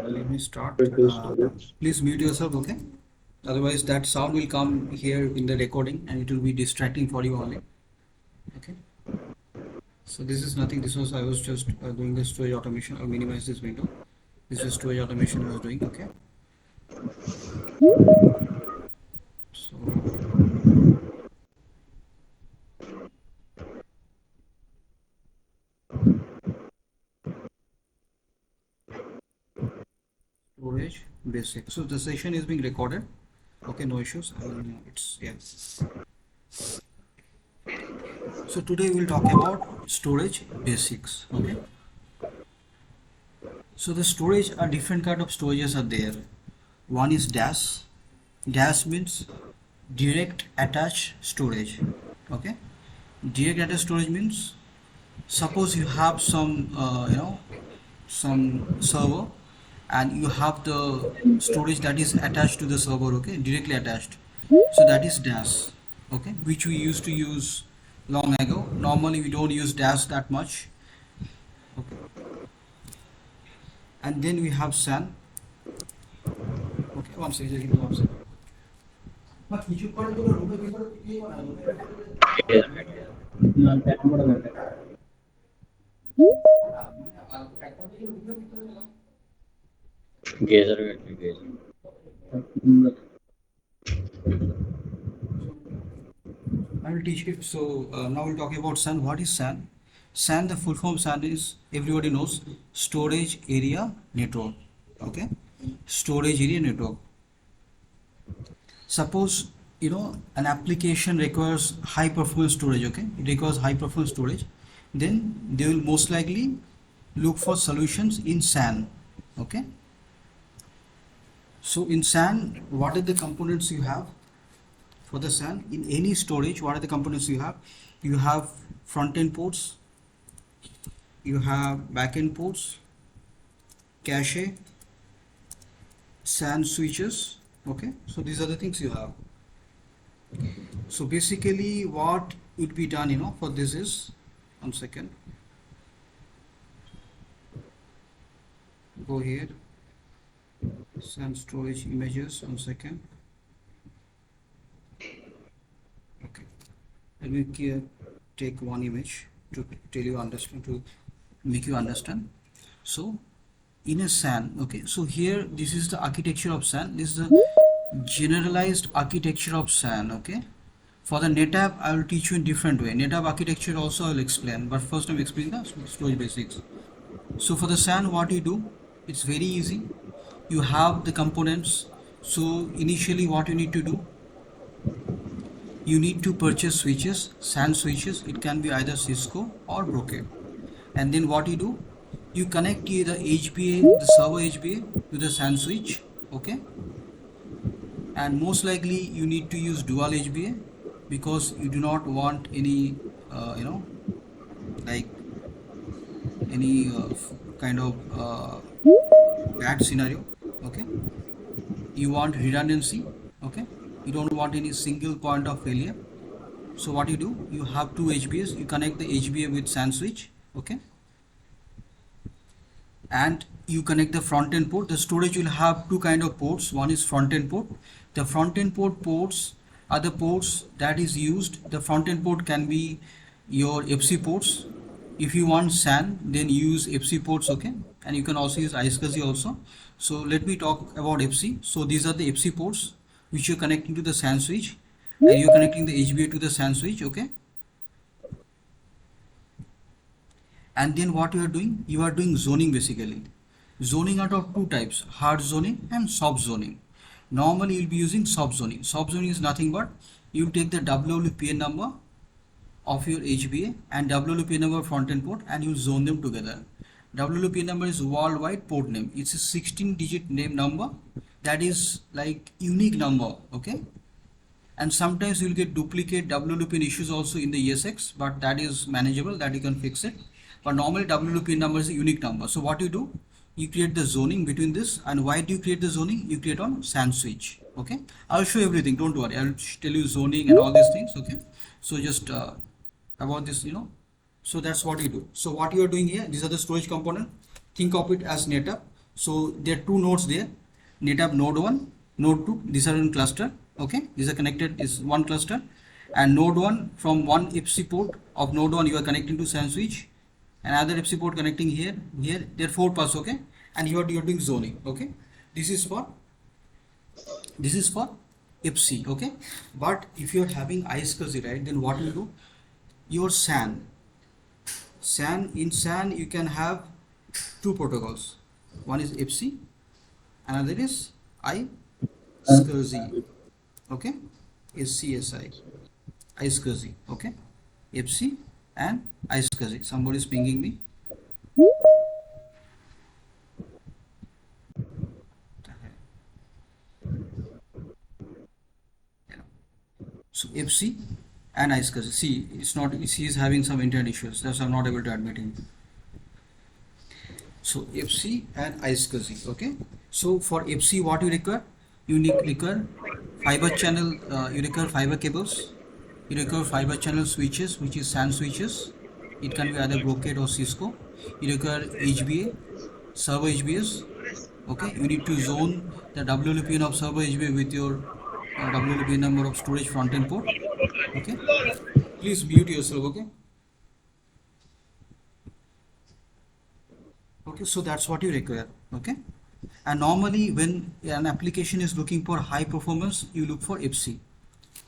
Let me start. Please mute yourself, okay? Otherwise, that sound will come here in the recording and it will be distracting for you only. Okay. So this is nothing. This was I was just doing the storage automation. I'll minimize this window. This is storage automation I was doing. Okay. So storage basic. So the session is being recorded. Okay, no issues. I mean, it's yes. So today we'll talk about storage basics. Okay. So the storage are different kind of storages are there. One is DAS. DAS means direct attached storage. Okay. Direct attached storage means suppose you have some some server and you have the storage that is attached to the server, okay, directly attached. So that is DAS, okay, which we used to use long ago. Normally we don't use DAS that much, okay. And then we have SAN. Okay, one second, just give me 1 second. Geyser, geyser. I will teach you. So now we'll talk about SAN. What is SAN? SAN, the full form SAN is, everybody knows, storage area network. Okay, storage area network. Suppose an application requires high performance storage. Okay, it requires high performance storage. Then they will most likely look for solutions in SAN. Okay. So in SAN, what are the components you have? For the SAN, in any storage, what are the components you have? You have front-end ports, you have back-end ports, cache, SAN switches. Okay, so these are the things you have. So basically what would be done, for this is, 1 second, go here, SAN storage images, 1 second. Okay, let me take one image to tell you understand, to make you understand. So in a SAN, okay, so here this is the architecture of SAN. This is the generalized architecture of SAN. Okay, for the NetApp I will teach you in different way. NetApp architecture also I will explain, but first I'm explaining the storage basics. So for the SAN, what you do, it's very easy. You have the components. So initially what you need to do, you need to purchase switches, SAN switches. It can be either Cisco or Brocade. And then what you do, you connect the HBA, the server HBA to the SAN switch. Okay, and most likely you need to use dual HBA because you do not want any like any kind of bad scenario. Okay, you want redundancy. Okay, you don't want any single point of failure. So what you do, you have two HBAs, you connect the HBA with SAN switch. Okay, and you connect the front end port. The storage will have two kind of ports. One is front end port. The front end ports are the ports that is used. The front end port can be your FC ports. If you want SAN, then use FC ports. Okay, and you can also use iSCSI also. So let me talk about FC. So these are the FC ports which you're connecting to the SAN switch, and you're connecting the HBA to the SAN switch. Okay, and then what you are doing zoning. Basically zoning out of two types, hard zoning and soft zoning. Normally you'll be using soft zoning. Soft zoning is nothing but you take the WWPN number of your HBA and WWPN number of front end port and you zone them together. WWPN number is worldwide port name. It's a 16-digit name number that is like unique number. Okay, and sometimes you'll get duplicate WWPN issues also in the ESX, but that is manageable, that you can fix it. But normally WWPN number is a unique number. So what you do, you create the zoning between this. And why do you create the zoning? You create on SAN switch. Okay, I'll show you everything, don't worry. I'll tell you zoning and all these things. Okay, so just about this, so that's what you do. So what you are doing here, these are the storage component. think of it as NetApp. So there are two nodes there, NetApp node 1, node 2, these are in cluster, okay, these are connected, is one cluster, and node 1 from one IPC port of node 1 you are connecting to SAN switch, another IPC port connecting here, there are four paths, okay, and you're doing zoning, okay, this is for IPC, okay, but if you're having iSCSI, right, then what you do, your in SAN you can have two protocols. One is IPC, another is iSCSI. Okay, SCSI, iSCSI. Okay, IPC and iSCSI. Somebody is pinging me. So IPC and iSCSI. See, it's not. He is having some internet issues. That's why I'm not able to admit him. So IPC and iSCSI, okay. So for IPC, what you require? You require fiber channel, you require fiber cables, you require fiber channel switches, which is SAN switches. It can be either Brocade or Cisco. You require HBA, server HBS, okay. You need to zone the WLPN of server HBA with your WLPN number of storage front-end port, okay. Please mute yourself, okay. Okay, so that's what you require, okay. And normally when an application is looking for high performance, you look for IPC,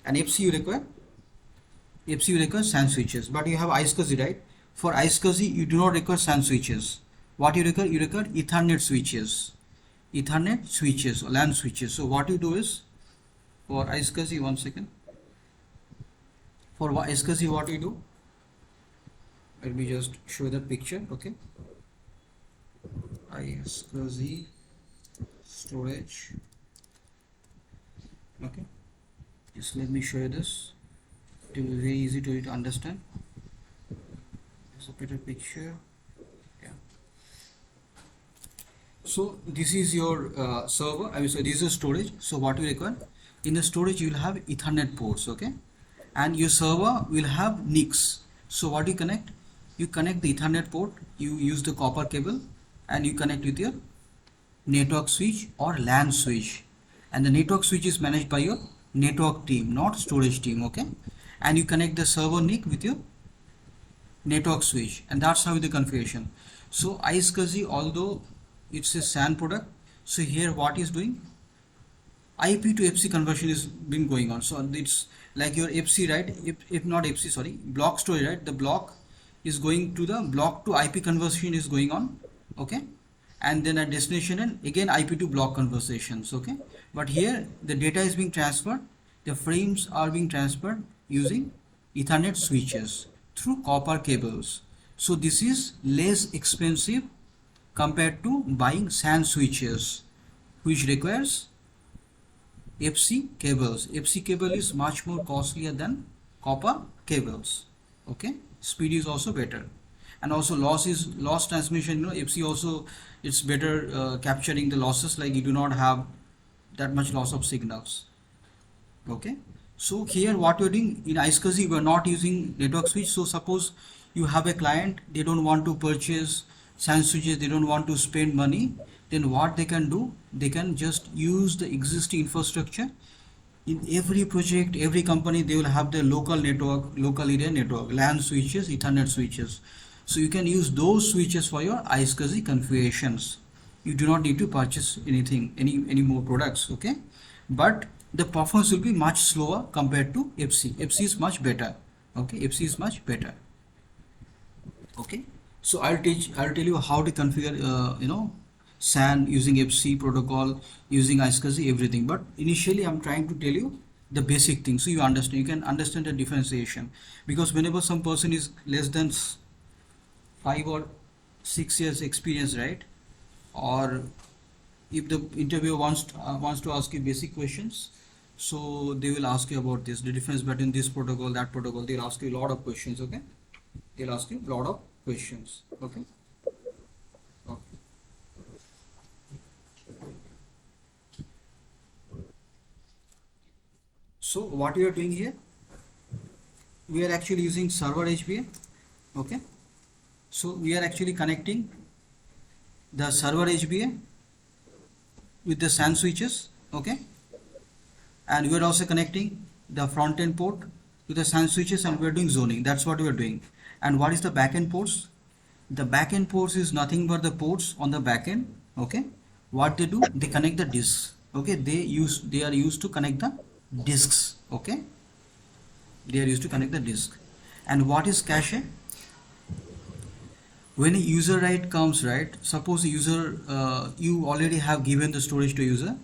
and IPC you require SAN switches, but you have iSCSI, right? For iSCSI you do not require SAN switches. What you require? You require Ethernet switches or LAN switches. So what you do is, for iSCSI, one second, for iSCSI what you do, let me just show the picture, okay. iSCSI storage, okay, just let me show you this. It will be very easy to understand. It's a better picture, yeah. So this is your server, I mean, so this is storage. So what you require in the storage, you will have Ethernet ports, okay, and your server will have NICs. So what you connect? You connect the Ethernet port, you use the copper cable, and you connect with your network switch or LAN switch, and the network switch is managed by your network team, not storage team, okay, and you connect the server NIC with your network switch, and that's how the configuration. So iSCSI, although it's a SAN product, so here what is doing, IP to FC conversion is been going on. So it's like your FC, right? If not FC, sorry, block storage, right? The block is going to the block to IP conversion is going on, okay, and then at destination and again IP to block conversations, okay. But here the data is being transferred, the frames are being transferred using Ethernet switches through copper cables. So this is less expensive compared to buying SAN switches, which requires FC cables. FC cable is much more costlier than copper cables, okay. Speed is also better, and also loss transmission, FC also, it's better capturing the losses, like you do not have that much loss of signals, okay. So here what you're doing in iSCSI, we're not using network switch. So suppose you have a client, they don't want to purchase SAN switches, they don't want to spend money, then what they can do, they can just use the existing infrastructure. In every project, every company, they will have their local network, local area network, LAN switches, Ethernet switches. So you can use those switches for your iSCSI configurations. You do not need to purchase anything, any more products, okay. But the performance will be much slower compared to FC. FC is much better, okay. FC is much better, okay. So I'll tell you how to configure, SAN using FC protocol, using iSCSI, everything. But initially I'm trying to tell you the basic things, so you can understand the differentiation. Because whenever some person is less than 5 or 6 years experience, right, or if the interviewer wants to ask you basic questions, so they will ask you about this, the difference between this protocol, that protocol. They'll ask you a lot of questions, okay. They'll ask you a lot of questions, okay. So what we are doing here, we are actually using server HBA, okay. So we are actually connecting the server HBA with the SAN switches, okay, and we are also connecting the front end port to the SAN switches, and we are doing zoning. That's what we are doing. And what is the backend ports? The backend ports is nothing but the ports on the backend, okay. What they do, they connect the disks, okay. They are used to connect the disks, okay. They are used to connect the disk. And what is cache? When a user write comes, right, suppose the user you already have given the storage to user,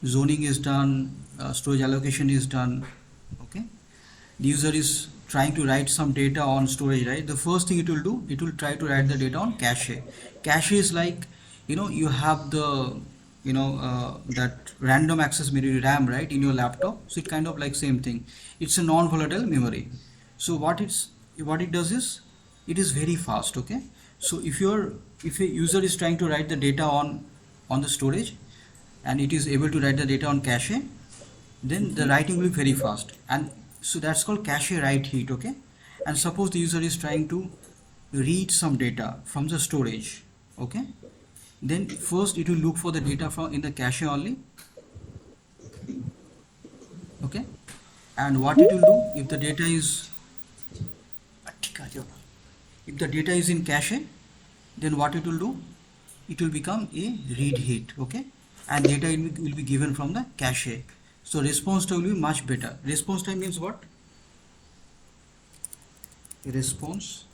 zoning is done, storage allocation is done, okay. The user is trying to write some data on storage, right? The first thing it will do, it will try to write the data on cache. Cache is like, you have the that random access memory RAM, right, in your laptop. So it kind of like same thing. It's a non-volatile memory. So what it does is, it is very fast, okay. So if a user is trying to write the data on the storage, and it is able to write the data on cache, then the writing will be very fast. And so that's called cache write heat, okay. And suppose the user is trying to read some data from the storage, okay, then first it will look for the data from in the cache only, okay. And what it will do, if the data is in cache, then what it will do, it will become a read hit, okay, and data will be given from the cache. So response time will be much better. Response time means what? Response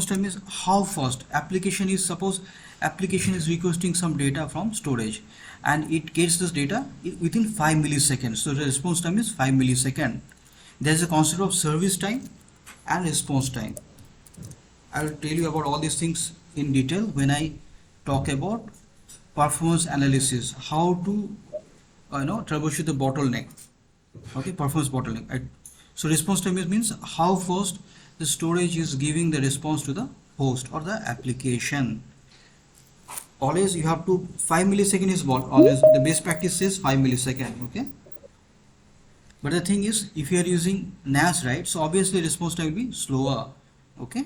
time is how fast application is, suppose application is requesting some data from storage, and it gets this data within 5 milliseconds. So the response time is 5 milliseconds. There is a concept of service time and response time. I will tell you about all these things in detail when I talk about performance analysis, how to troubleshoot the bottleneck, okay, performance bottleneck. So response time means how fast the storage is giving the response to the host or the application. Always you have to 5 millisecond is what always the best practice is 5 millisecond, okay. But the thing is, if you are using NAS, right, so obviously response time will be slower, okay.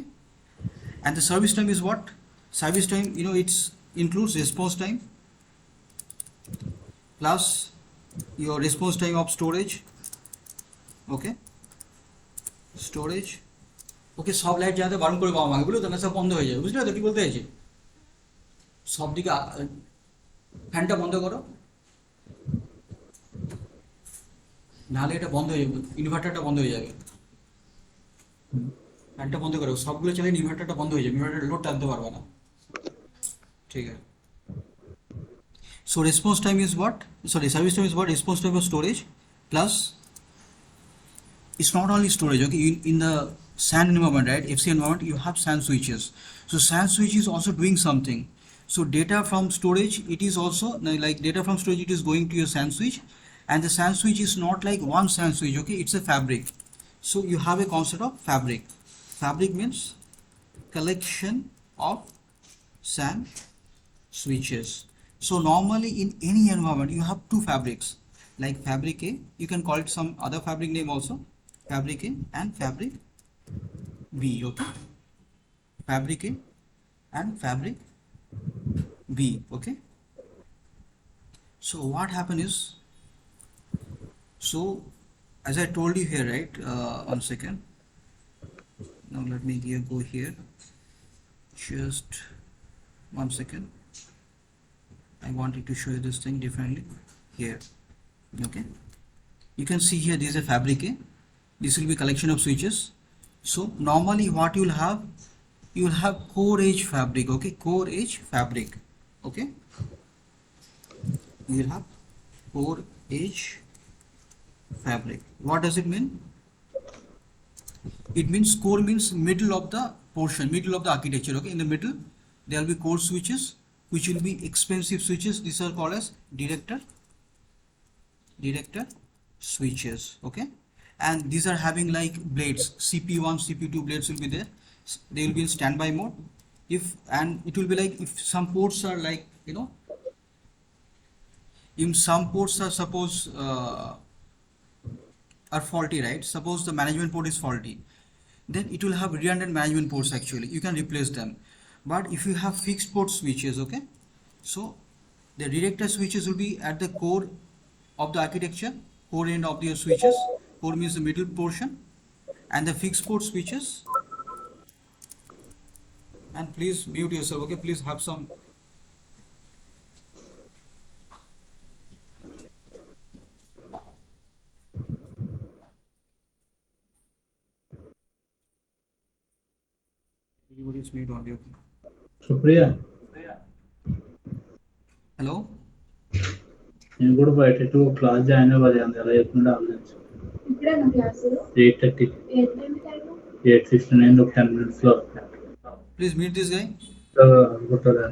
And the service time is what? Service time, it's includes response time plus your response time of storage, okay, storage, okay. সব light যাতে বারণ করে পাওয়া আমাকে বুঝলো তো, না সব বন্ধ হয়ে যাবে, বুঝলে তো কি বলতে চাইছি? সব দিকে ফ্যানটা বন্ধ করো, নাহলে এটা বন্ধ হয়ে যাবে, ইনভার্টারটা বন্ধ হয়ে যাবে। ফ্যানটা বন্ধ করো, সবগুলো চালিয়ে ইনভার্টারটা বন্ধ হয়ে যাবে, ইনভার্টার লোড টানতে পারবে না, ঠিক আছে। So response time is what? Sorry, service time is what? Response time of storage plus, it's not only storage, okay. In the SAN environment, right, FC environment, you have SAN switches. So SAN switch is also doing something. So data from storage, it is also like data from storage, it is going to your SAN switch, and the SAN switch is not like one SAN switch, okay. It's a fabric. So you have a concept of fabric. Fabric means collection of SAN switches. So normally in any environment you have two fabrics, like fabric A, you can call it some other fabric name also, fabric A and fabric B, okay. Fabric A and fabric B, okay. So what happened is, so as I told you here, right, 1 second, now let me go here, just 1 second. I wanted to show you this thing differently here, okay. You can see here this is a fabric A, this will be collection of switches. So normally what you will have core edge fabric, okay, core edge fabric, okay. You will have core edge fabric. What does it mean? It means core means middle of the portion, middle of the architecture, okay. In the middle there will be core switches, which will be expensive switches. These are called as director switches, okay. And these are having like blades, CP1 CP2 blades will be there. They will be in standby mode. And it will be like, if some ports are like, if some ports are suppose are faulty, right, suppose the management port is faulty, then it will have redundant management ports, actually you can replace them. But if you have fixed port switches, okay, so the redirector switches will be at the core of the architecture, core end of your switches. Core means the middle portion, and the fixed port switches. And please mute yourself, okay? Please have some. Everybody is mute only, okay? Supriya, Hello. నేను కూడా బయట class join అవ్వాలి అందులో లేకుండా ఇప్పుడేనా class 8:30 time 8:59 ఒక 10 minutes లో Please mute this guy. అనుకుంటారా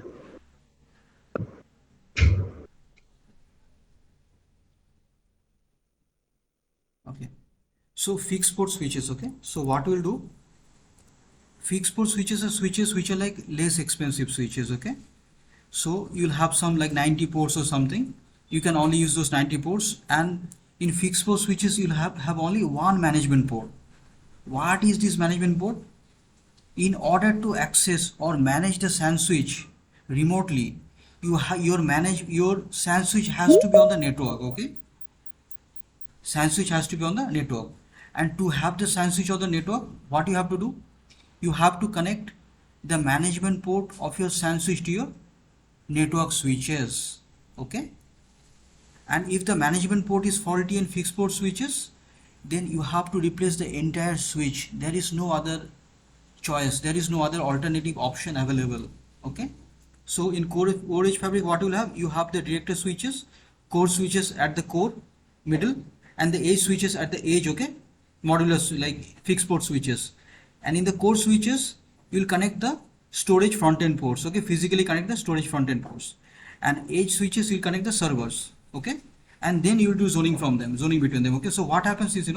Okay. So fixed port switches, okay? So what we'll do? Fixed port switches are switches which are like less expensive switches, okay? So you'll have some like 90 ports or something. You can only use those 90 ports, and in fixed port switches you'll have only one management port. What is this management port? In order to access or manage the SAN switch remotely, your SAN switch has to be on the network, okay? SAN switch has to be on the network. And to have the SAN switch on the network, what you have to do? You have to connect the management port of your SAN switch to your network switches, okay? And if the management port is faulty in fixed port switches, then you have to replace the entire switch. There is no other choice, there is no other alternative option available, okay? So in core edge fabric, what you will have? You have the director switches, core switches at the core, middle, and the edge switches at the edge, okay? Modular like fixed port switches. And in the core switches, you will connect the storage front end ports, okay? Physically connect the storage front end ports. And edge switches will connect the servers, okay? And then you will do zoning from them, zoning between them, okay? So what happens is,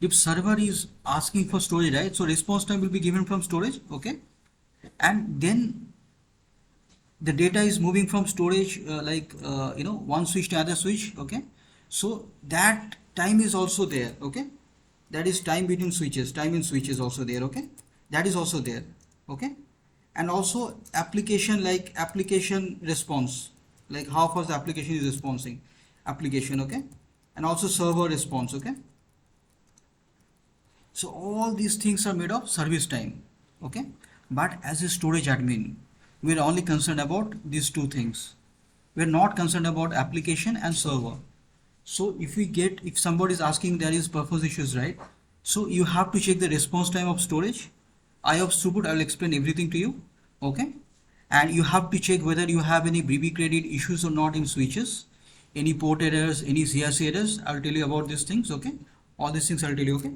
if server is asking for storage, right? So response time will be given from storage, okay? And then the data is moving from storage, one switch to other switch, okay? So that time is also there, okay? That is time between switches, time in switches also there, okay? That is also there, okay? And also application, like application response, like how fast the application is responding, application, okay? And also server response, okay? So all these things are made of service time, okay? But as a storage admin, we're only concerned about these two things. We're not concerned about application and server. So if somebody is asking, there is performance issues, right? So you have to check the response time of storage. IOPS throughput, I will explain everything to you, okay? And you have to check whether you have any BB credit issues or not in switches, any port errors, any CRC errors. I'll tell you about these things, okay? All these things I'll tell you, okay?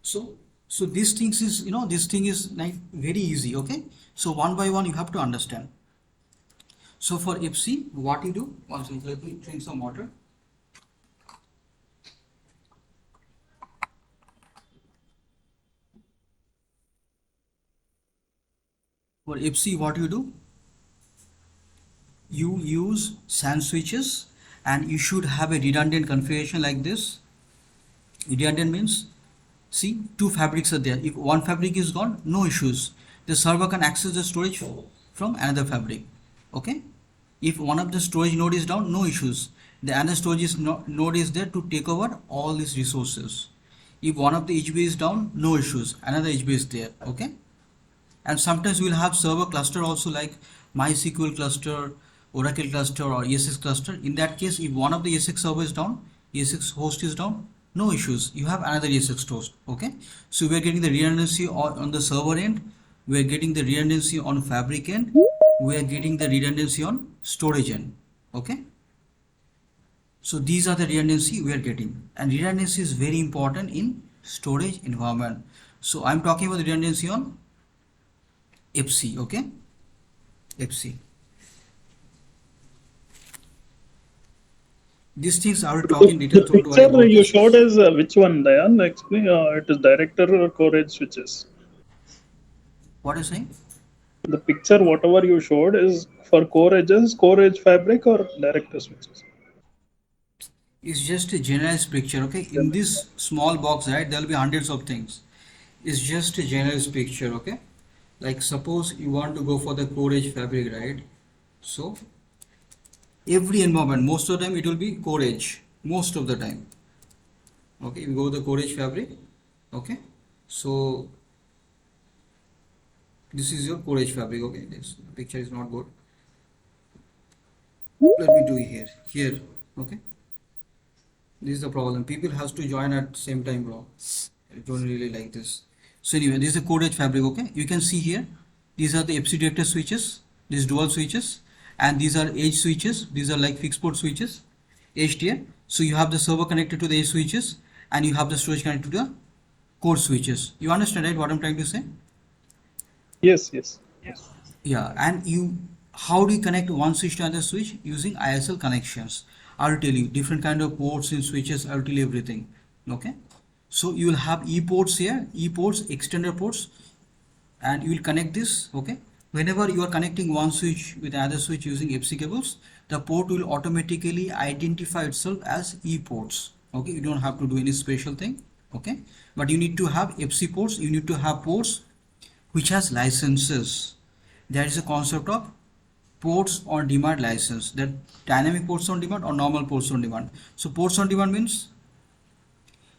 So these things is, this thing is like very easy, okay? So one by one you have to understand. So for FC, what you do? One second, let me drink some water. For FC, what you do? You use SAN switches, and you should have a redundant configuration like this. Redundant means, see, two fabrics are there. If one fabric is gone, no issues. The server can access the storage from another fabric, okay? If one of the storage node is down, no issues. The another node is there to take over all these resources. If one of the HB is down, no issues. Another HB is there, okay? And sometimes we'll have server cluster also, like MySQL cluster, Oracle cluster, or ESX cluster. In that case, if one of the ESX server is down, ESX host is down, no issues. You have another ESX host, okay? So we are getting the redundancy on the server end. We are getting the redundancy on fabric end. We are getting the redundancy on storage end, okay? So these are the redundancy we are getting, and redundancy is very important in storage environment. So I'm talking about the redundancy on FC, okay? FC. These things I will talk in detail. The picture you showed is which one, Dayan? Explain. It is director or core edge switches. What are you saying? The picture, whatever you showed, is for core edges, core edge fabric, or director switches. It's just a generalized picture, okay? In this small box, right, there will be hundreds of things. It's just a generalized picture, okay? like suppose you want to go for the core edge fabric, right? So every environment, most of the time it will be core edge, most of the time. Okay, you go the core edge fabric. Okay, so this is your core edge fabric. Okay, this picture is not good. Let me do it here. Okay, this is the problem. People has to join at same time, bro. I don't really like this. So anyway, this is the core edge fabric. Okay, you can see here. These are the FC director switches. These dual switches, and these are edge switches. These are like fixed port switches, edged here. So you have the server connected to the edge switches, and you have the storage connected to the core switches. You understand, right? What I'm trying to say? Yes, yes. Yeah, and how do you connect one switch to another switch? Using ISL connections. I'll tell you different kind of ports in switches. I'll tell you everything. Okay, so you will have E ports here, E ports, extender ports, and you will connect this. Okay, whenever you are connecting one switch with another switch using FC cables, the port will automatically identify itself as E ports. Okay, you don't have to do any special thing. Okay, but you need to have FC ports. You need to have ports which has licenses. There is a concept of ports on demand license, that dynamic ports on demand or normal ports on demand. So ports on demand means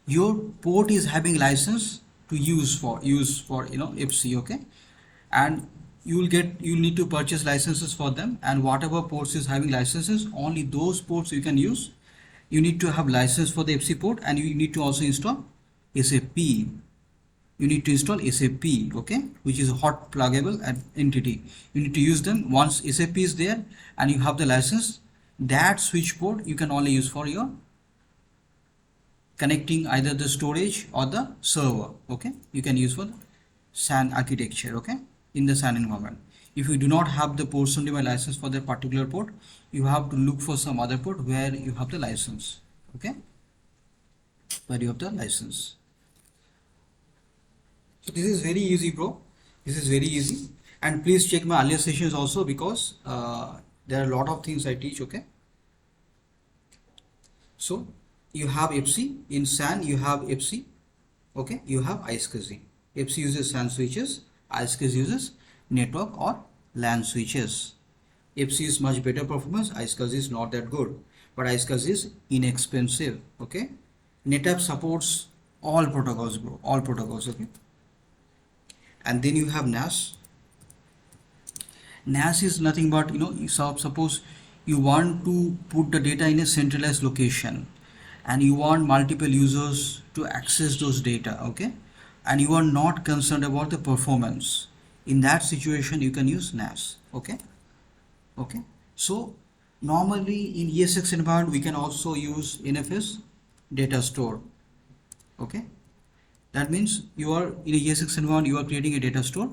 your port is having license to use for FC. Okay, and you'll need to purchase licenses for them, and whatever ports is having licenses, only those ports you can use. You need to have license for the FC port, and you need to also install SAP. You need to install SAP, okay, which is a hot pluggable entity. You need to use them. Once SAP is there and you have the license, that switch port you can only use for your connecting either the storage or the server. Okay, you can use for the SAN architecture. Okay, in the SAN environment. If you do not have the ports on demand license for that particular port, you have to look for some other port where you have the license. Okay, where you have the license. So this is very easy, bro. This is very easy. And please check my earlier sessions also, because there are a lot of things I teach. Okay. So you have FC in SAN. You have FC. Okay. You have iSCSI. FC uses SAN switches. iSCSI uses network or LAN switches. FC is much better performance. iSCSI is not that good, but iSCSI is inexpensive. Okay. NetApp supports all protocols, bro. All protocols. Okay. And then you have NAS. NAS is nothing but, suppose you want to put the data in a centralized location and you want multiple users to access those data, okay, and you are not concerned about the performance. In that situation you can use NAS. Okay. So normally in ESX environment we can also use NFS data store. Okay, that means you are in a ESX environment, you are creating a data store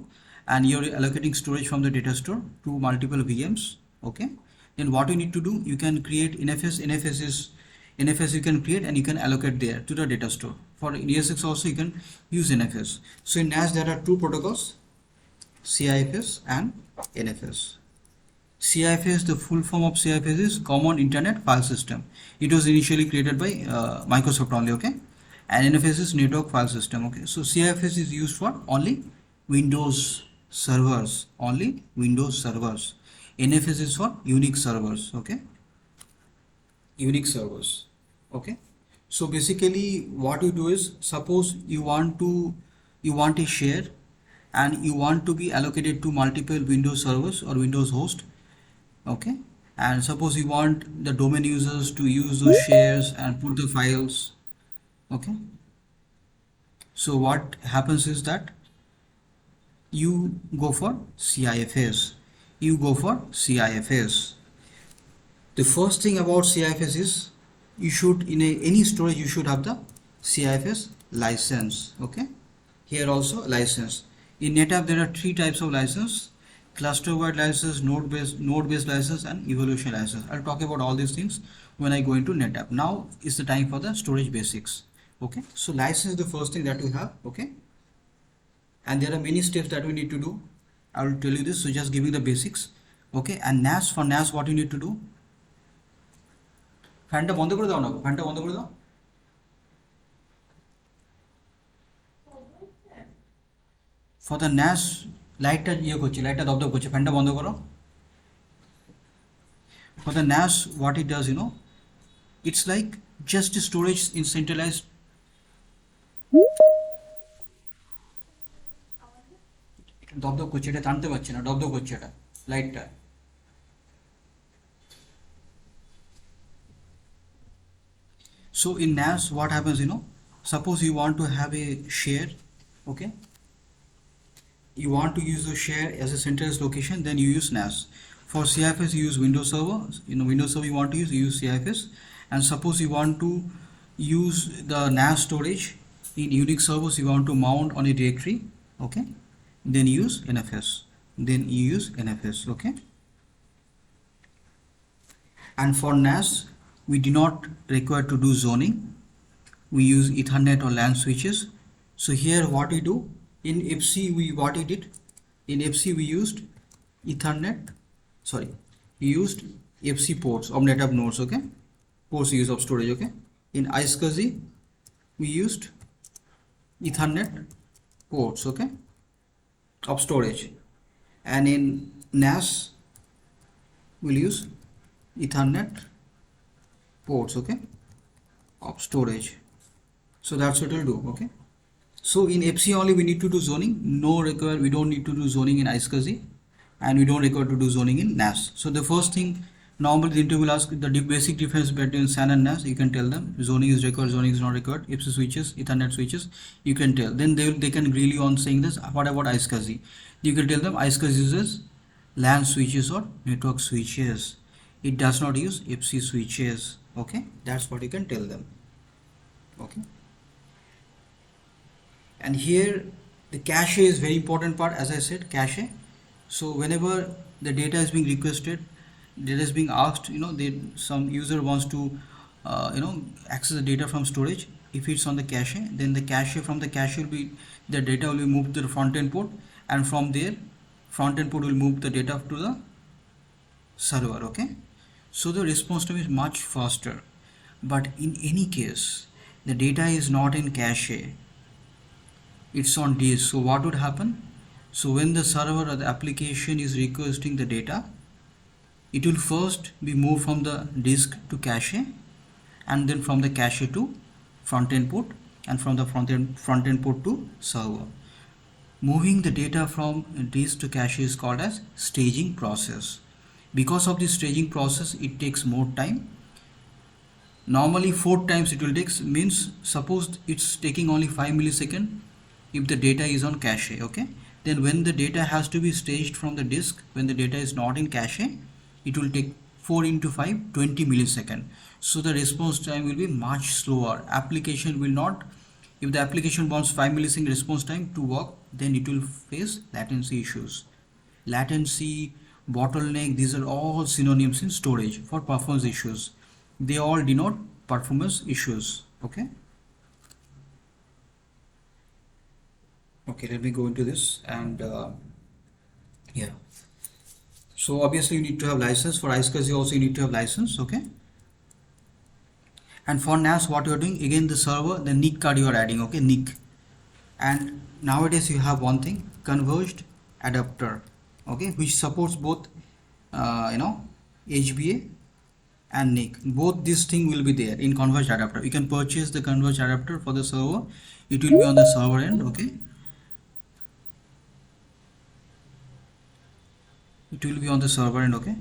and you are allocating storage from the data store to multiple VMs. Okay, then what you need to do, you can create NFS. NFS you can create and you can allocate there to the data store. For ESX also you can use NFS. So in NAS there are two protocols, CIFS and NFS. CIFS, the full form of CIFS is Common Internet File System. It was initially created by Microsoft only. Okay, and NFS is Network File System. Okay, so CIFS is used for only Windows servers. Only Windows servers. NFS is for Unix servers. Okay, Unix servers. Okay, so basically what you do is, suppose you want a share and you want to be allocated to multiple Windows servers or Windows host. Okay, and suppose you want the domain users to use those shares and put the files. Okay, so what happens is that you go for CIFS. The first thing about CIFS is, you should, in any storage you should have the CIFS license. Okay, here also license. In NetApp there are three types of license: cluster-wide license, node-based license, and evolution license. I'll talk about all these things when I go into NetApp. Now is the time for the storage basics. Okay, so license is the first thing that we have. Okay, and there are many steps that we need to do. I will tell you this, so just giving the basics. Okay, and NAS, for NAS what you need to do, ফ্যানটা বন্ধ করে দাও না, ফ্যানটা বন্ধ করে দাও। For the NAS লাইটটা ইয়ে করছে, লাইটটা দপদপ করছে, ফ্যানটা বন্ধ করো। For the NAS, what it does, it's like just storage in centralized. দপদপ করছে, এটা টানতে পারছে না, দপদপ করছে এটা লাইটটা। So in NAS, what happens, suppose you want to have a share, okay? You want to use the share as a centralized location, then you use NAS. For CIFS, you use Windows Server. Windows Server you want to use, you use CIFS. And suppose you want to use the NAS storage in Unix servers, you want to mount on a directory, okay? Then you use NFS. Then you use NFS, okay? And for NAS, we do not require to do zoning. We use Ethernet or LAN switches. So here what we do in FC, what we did in FC, we used Ethernet. Sorry, we used FC ports of NetApp nodes. Okay, ports use of storage. Okay, in iSCSI we used Ethernet ports. Okay, of storage, and in NAS we'll use Ethernet ports. Okay, of storage. So that's what we'll do. Okay, so in FC only we need to do zoning. We don't need to do zoning in iSCSI, and we don't require to do zoning in NAS. So the first thing, normally the interview will ask the basic difference between SAN and NAS. You can tell them zoning is required, zoning is not required. FC switches, Ethernet switches, you can tell. Then they can grill you on saying this. What about iSCSI? You can tell them iSCSI uses LAN switches or network switches. It does not use FC switches. Okay, that's what you can tell them. Okay. And here the cache is very important part, as I said, cache. So whenever the data is being requested, data is being asked, some user wants to access the data from storage. If it's on the cache, then the cache, from the cache will be, the data will be moved to the front end port, and from there front end port will move the data to the server. Okay, so the response time is much faster. But in any case, the data is not in cache, it's on disk. So what would happen? So when the server or the application is requesting the data, it will first be moved from the disk to cache, and then from the cache to front end port, and from the front end port to server. Moving the data from disk to cache is called as staging process. Because of this staging process, it takes more time. Normally 4 times it will take, means suppose it's taking only 5 milliseconds if the data is on cache. Okay, then when the data has to be staged from the disk, when the data is not in cache, it will take 4 into 5, 20 milliseconds. So the response time will be much slower. Application will not, if the application wants 5 millisecond response time to work, then it will face latency issues. Latency, bottleneck, these are all synonyms in storage for performance issues. They all denote performance issues. Okay, let me go into this. And yeah, so obviously you need to have license. For iSCSI also you need to have license. Okay, and for NAS, what you are doing, again the server, the NIC card you are adding. Okay, NIC. And nowadays you have one thing, converged adapter, okay, which supports both HBA and NIC. Both this thing will be there in converged adapter. You can purchase the converged adapter for the server. It will be on the server end. Okay, it will be on the server end. Okay,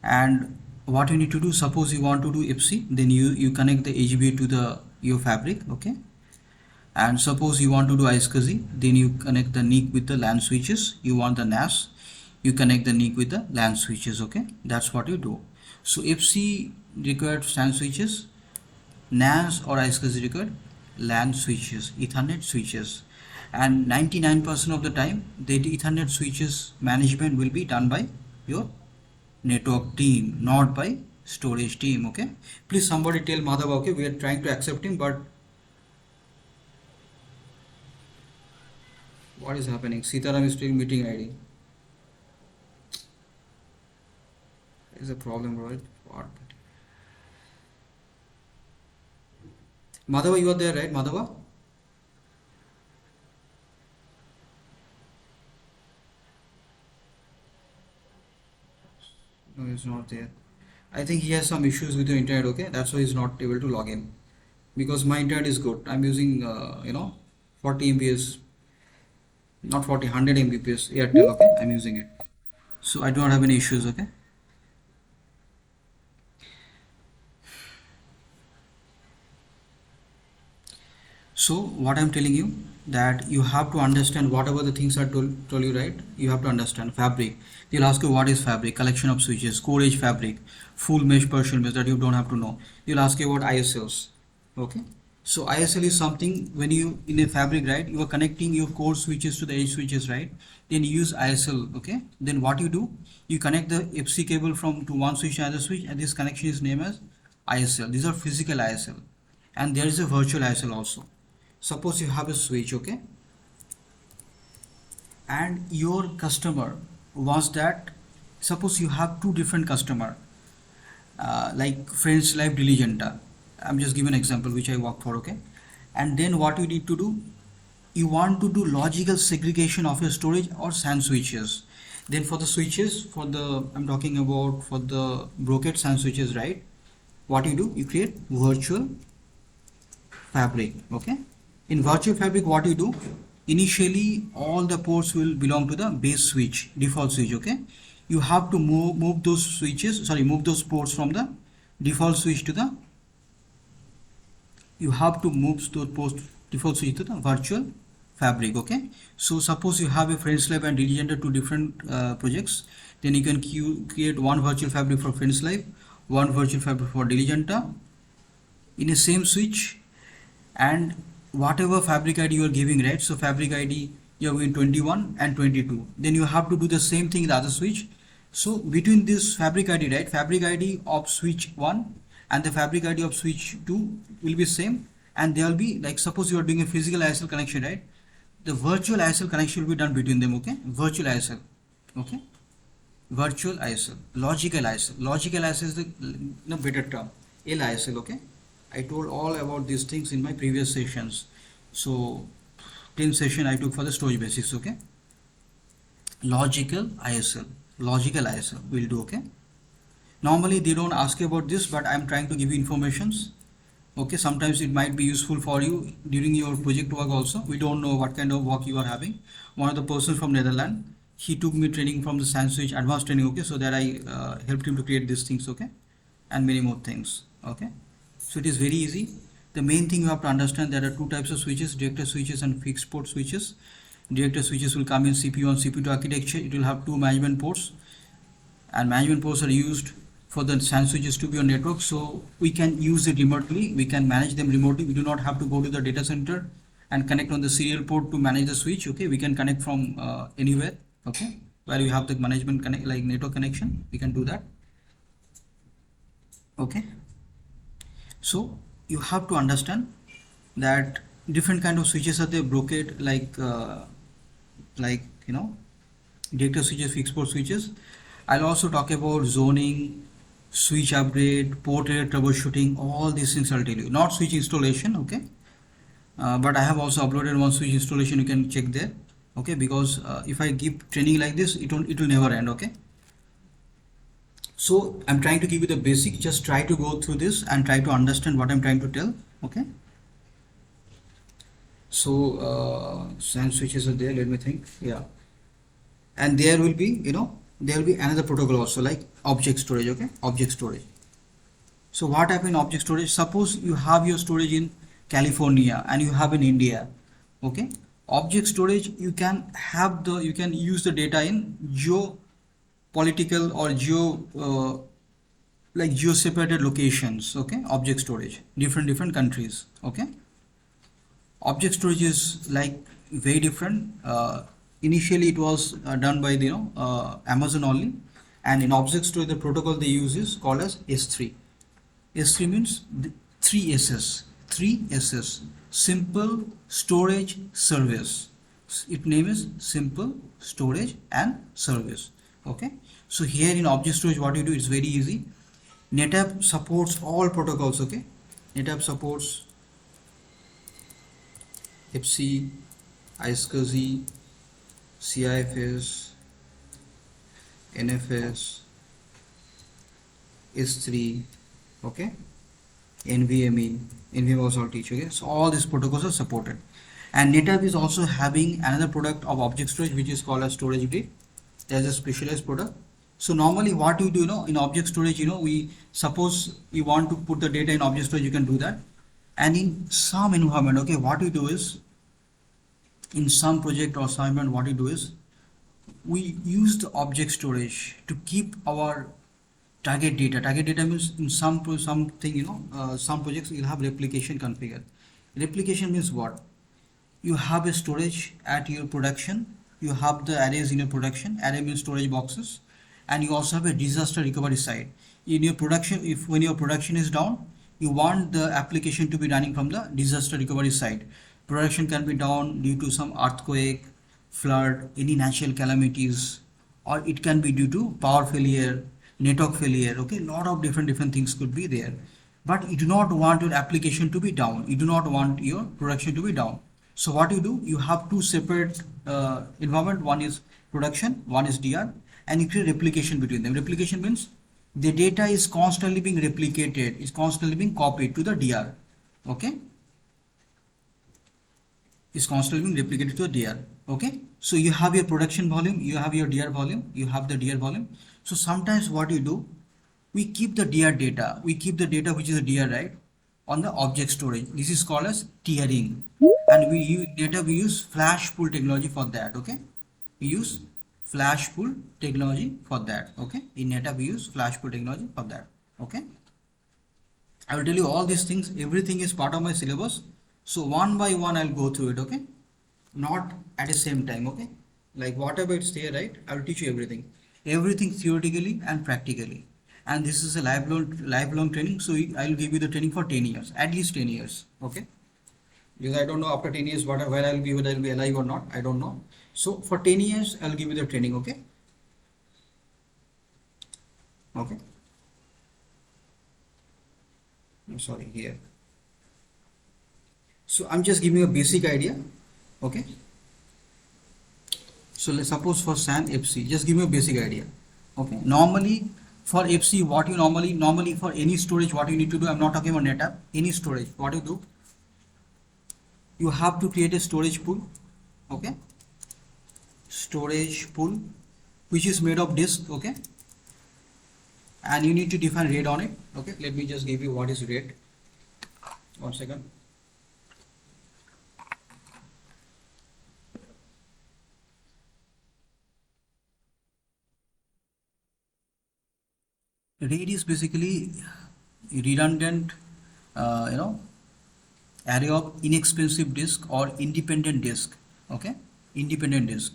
and what you need to do, suppose you want to do FC, then you connect the HBA to your fabric. Okay, and suppose you want to do iSCSI, then you connect the NIC with the LAN switches. You want the NAS, you connect the NIC with the LAN switches. Okay, that's what you do. So FC required LAN switches, NAS or iSCSI required LAN switches, Ethernet switches, and 99% of the time the Ethernet switches management will be done by your network team, not by storage team. Okay, please somebody tell Madhav. Okay, we are trying to accept him, but what is happening? Sitaram is still meeting ID. Is a problem, right? What? Madhava, you are there, right? Madhava? No, it's not there. I think he has some issues with the internet. Okay, that's why he's not able to log in. Because my internet is good. I'm using 40 Mbps, not 40, 100 Mbps Airtel. Okay, I'm using it, so I do not have any issues. Okay. So what I'm telling you, that you have to understand whatever the things I told you, right? You have to understand fabric. They'll ask you what is fabric, collection of switches, core edge fabric, full mesh, partial mesh, that you don't have to know. They'll ask you about ISLs. Okay. So ISL is something when you in a fabric, right? You are connecting your core switches to the edge switches, right? Then you use ISL. Okay. Then what you do, you connect the FC cable from to one switch to another switch, and this connection is named as ISL. These are physical ISL, and there is a virtual ISL also. Suppose you have a switch, okay, and your customer wants that. Suppose you have two different customer, like Friends Life Diligenta. I'm just giving an example which I work for, okay. And then what you need to do, you want to do logical segregation of your storage or SAN switches. Then for the switches, for the I'm talking about for the brokered SAN switches, right? What you do, you create virtual fabric. Okay, in virtual fabric what you do, initially all the ports will belong to the base switch, default switch. Okay, you have to move those switches, sorry, move those ports from the default switch to the, you have to move those ports default switch to the virtual fabric. Okay, so suppose you have a Friends Life and Diligenta, two different projects, then you can create one virtual fabric for Friends Life, one virtual fabric for Diligenta in a same switch. And whatever fabric ID you are giving, right? So fabric ID you are giving 21 and 22. Then you have to do the same thing in the other switch. So between this fabric ID, right? Fabric ID of switch 1 and the fabric ID of switch 2 will be same, and there will be, like, suppose you are doing a physical ISL connection, right? The virtual ISL connection will be done between them. Okay, virtual ISL. Okay, virtual ISL, logical ISL. Logical ISL is the better term. LISL. Okay, I told all about these things in my previous sessions. So 10 session I took for the storage basics. Okay, logical ISL, logical ISL will do. Okay, normally they don't ask you about this, but I'm trying to give you informations. Okay, sometimes it might be useful for you during your project work also. We don't know what kind of work you are having. One of the persons from Netherlands, he took me training from the SAN switch advanced training. Okay, so that I helped him to create these things. Okay, and many more things. Okay, so it is very easy. The main thing you have to understand, there are two types of switches, director switches and fixed port switches. Director switches will come in CPU and CPU2 architecture. It will have two management ports, and management ports are used for the SAN switches to be on network, so we can use it remotely, we can manage them remotely. We do not have to go to the data center and connect on the serial port to manage the switch. Okay, we can connect from anywhere. Okay, where you have the management connect, like network connection, we can do that. Okay, so you have to understand that different kind of switches are there, brokered, like director switches, fixed port switches. I'll also talk about zoning, switch upgrade, port area troubleshooting, all these things I'll tell you. Not switch installation, okay? But I have also uploaded one switch installation, you can check there, okay? Because if I give training like this, it will never end, okay? So I'm trying to give you the basic, just try to go through this and try to understand what I'm trying to tell, okay? So SAN switches are there, let me think, yeah. And there will be, there will be another protocol also, like object storage. Okay, object storage. So what happens in object storage? Suppose you have your storage in California and you have in India. Okay, object storage, you can use the data in geopolitical or geo separated locations. Okay, object storage, different countries. Okay, object storage is like very different. Initially it was done by the Amazon only, and in object storage the protocol they use is called as S3. S3 means three S's, simple storage service. Its name is simple storage and service. Okay, so here in object storage what you do is very easy. NetApp supports all protocols. Okay, NetApp supports FC, iSCSI, CIFS, NFS, S3, okay, NVMe, NVMe was all teach, okay. So all these protocols are supported. And NetApp is also having another product of object storage which is called as storage grid. There's a specialized product. So normally what we do, in object storage, we suppose you want to put the data in object storage, you can do that. And in some environment, okay, what we do is, in some project or assignment, what we do is, we use the object storage to keep our target data. Target data means in something, some projects you'll have replication configured. Replication means what? You have a storage at your production, you have the arrays in your production, array means storage boxes, and you also have a disaster recovery side. In your production, if when your production is down, you want the application to be running from the disaster recovery side. Production can be down due to some earthquake, flood, any natural calamities, or it can be due to power failure, network failure, okay, lot of different things could be there. But you do not want your application to be down, you do not want your production to be down. So what you do, you have two separate environment, one is production, one is DR, and you create replication between them. Replication means the data is constantly being replicated, is constantly being copied to the DR, okay, is constantly being replicated to the DR, okay. So you have your production volume, you have your DR volume, you have the DR volume. So sometimes what you do, we keep the DR data, we keep the data which is a DR, right, on the object storage. This is called as tiering, and we use flash pool technology for that, okay. We use flash pool technology for that, okay. In NetApp we use flash pool technology for that, okay. I will tell you all these things, everything is part of my syllabus, so one by one I'll go through it, okay, not at the same time, okay. Like whatever it's there, right, I will teach you everything theoretically and practically. And this is a lifelong training, so I will give you the training for 10 years, at least 10 years, okay. Because I don't know after 10 years where I'll be, whether I'll be alive or not, I don't know. So for 10 years I'll give you the training, okay. Okay, I'm sorry, here. So I'm just giving you a basic idea, okay. So let's suppose for SAN FC, just give me a basic idea, okay. Normally for FC, what you normally for any storage, what you need to do, I'm not talking about NetApp, any storage, what you do, you have to create a storage pool, okay, storage pool which is made of disk, okay, and you need to define RAID on it, okay. Let me just give you what is RAID. 1 second. RAID is basically redundant, array of inexpensive disk or independent disk, okay, independent disk.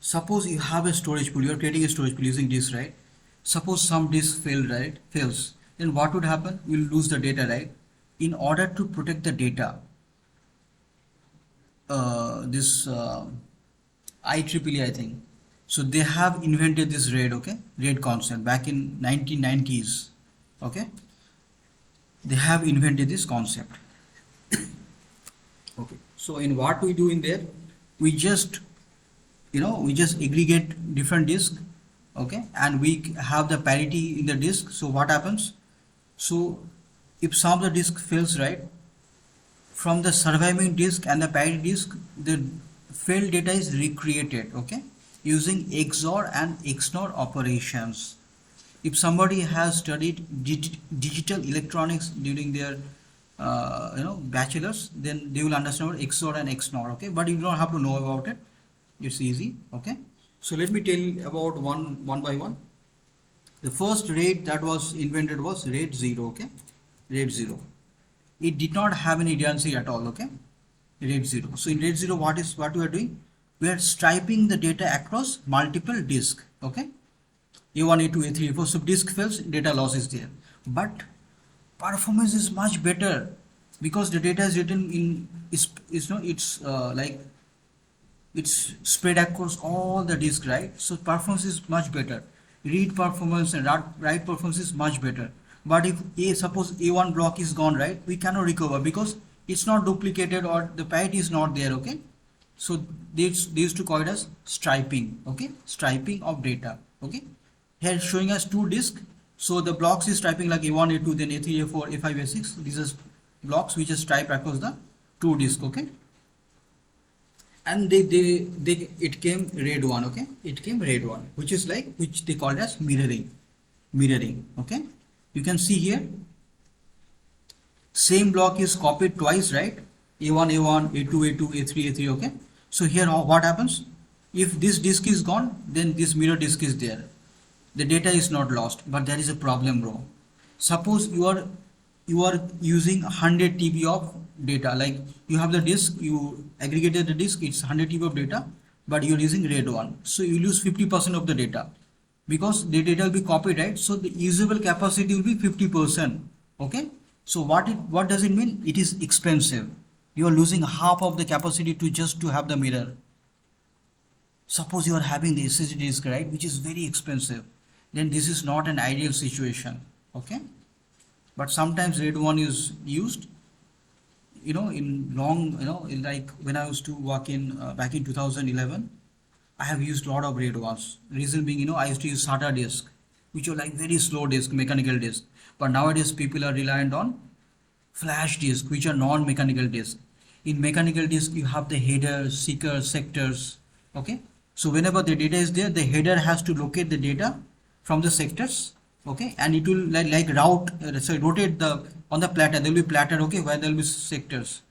Suppose you have a storage pool, you are creating a storage pool using disk, right. Suppose some disk fails, then what would happen? You will lose the data, right. In order to protect the data, this IEEE, I think, so they have invented this RAID, okay, RAID concept back in 1990s, okay. They have invented this concept. Okay, so in what we do in there, we just aggregate different disks, okay, and we have the parity in the disk. So what happens? So if some of the disk fails, right, from the surviving disk and the parity disk, the failed data is recreated, okay, using XOR and XNOR operations. If somebody has studied digital electronics during their bachelor's, then they will understand about XOR and XNOR, okay, but you don't have to know about it, it's easy, okay. So let me tell you about one by one. The first RAID that was invented was RAID 0, okay, RAID 0. It did not have any redundancy at all, okay, RAID 0. So in RAID 0, what we are doing, we are striping the data across multiple disks, okay, A1, A2, A3, A4. So disk fails, data loss is there, but performance is much better because the data is written in it's spread across all the disk, right. So performance is much better, read performance and write performance is much better. But if suppose A1 block is gone, right, we cannot recover because it's not duplicated or the parity is not there, okay. So they used to call it as striping, okay, striping of data, okay. Here showing us two disks, So the blocks is striping like A1, A2, then A3, A4, A5, A6. These are blocks which is striped across the two disc, okay? And it came red one, okay? It came red one, which is like, which they called as mirroring, okay? You can see here, same block is copied twice, right? A1, A1, A2, A2, A3, A3, okay? So here what happens? If this disk is gone, then this mirror disk is there. The data is not lost, but there is a problem, bro. Suppose you are using 100 TB of data, like you have the disk, you aggregated the disk, it's 100 TB of data, but you're using RAID 1, so you lose 50% of the data because the data will be copied, right? So the usable capacity will be 50%, okay? So what does it mean? It is expensive. You are losing half of the capacity to have the mirror. Suppose you are having the SSD disk, right, which is very expensive, then this is not an ideal situation, okay? But sometimes RAID 1 is used, in long, like when I used to work in back in 2011, I have used a lot of RAID 1s. Reason being, I used to use SATA disk, which are like very slow disk, mechanical disk. But nowadays people are reliant on flash disk, which are non-mechanical disk. In mechanical disk, you have the header, seeker, sectors, okay? So whenever the data is there, the header has to locate the data from the sectors, okay? And it will like rotate on the platter. There will be platter, okay, where there will be sectors.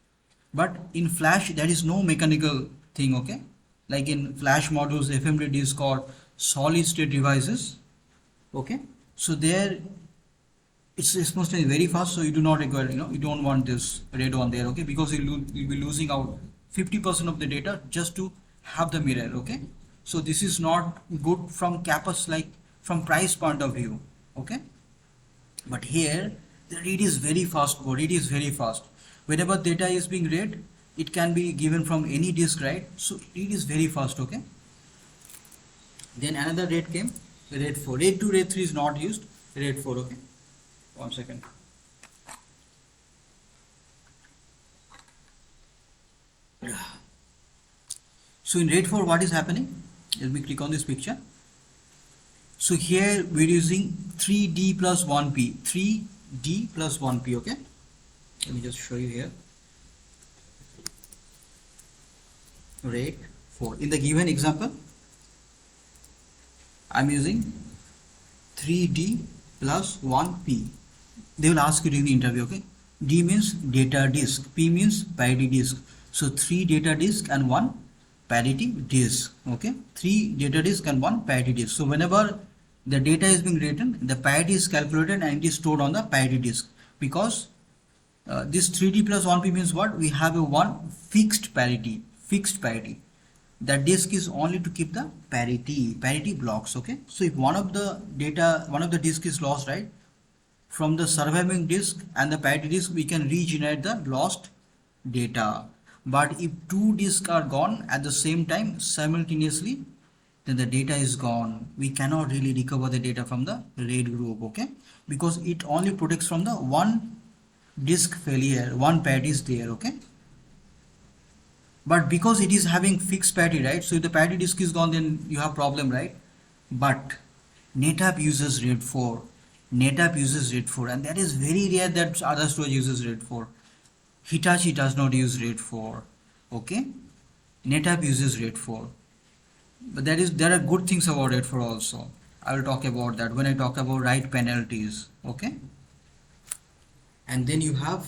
But in flash, there is no mechanical thing, okay? Like in flash modules, FMD disk or solid state devices, okay? So there, it's supposed to be very fast, so you do not require, you don't want this RAID on there, okay? Because you'll be losing out 50% of the data just to have the mirror, okay? So this is not good from from price point of view, okay? But here the read is very fast, read is very fast. Whenever data is being read, it can be given from any disk, right? So read is very fast, okay? Then another RAID came, RAID 4. RAID 2, RAID 3 is not used, RAID 4, okay? 1 second. So in RAID 4, what is happening? Let me click on this picture. So here we're using 3D plus 1P, 3D plus 1P, okay? Let me just show you here. RAID 4. In the given example, I'm using 3D plus 1P. They will ask you during the interview, okay? D means data disk, P means parity disk. So 3 data disk and 1 parity disk, okay? 3 data disk and 1 parity disk. So whenever the data is being written, the parity is calculated and it is stored on the parity disk, because this 3D plus 1P means what? We have a one fixed parity. That disk is only to keep the parity blocks, okay? So if one of the disk is lost, right, from the surviving disk and the parity disk, we can regenerate the lost data. But if two disks are gone at the same time simultaneously, then the data is gone. We cannot really recover the data from the RAID group, okay? Because it only protects from the one disk failure, one parity is there, okay? But because it is having fixed parity, right? So if the parity disk is gone, then you have problem, right? But NetApp uses RAID 4. NetApp uses RAID 4, and that is very rare that other storage uses RAID 4. Hitachi does not use RAID 4, okay? NetApp uses RAID 4. But there are good things about RAID 4 also. I will talk about that when I talk about write penalties, okay? And then you have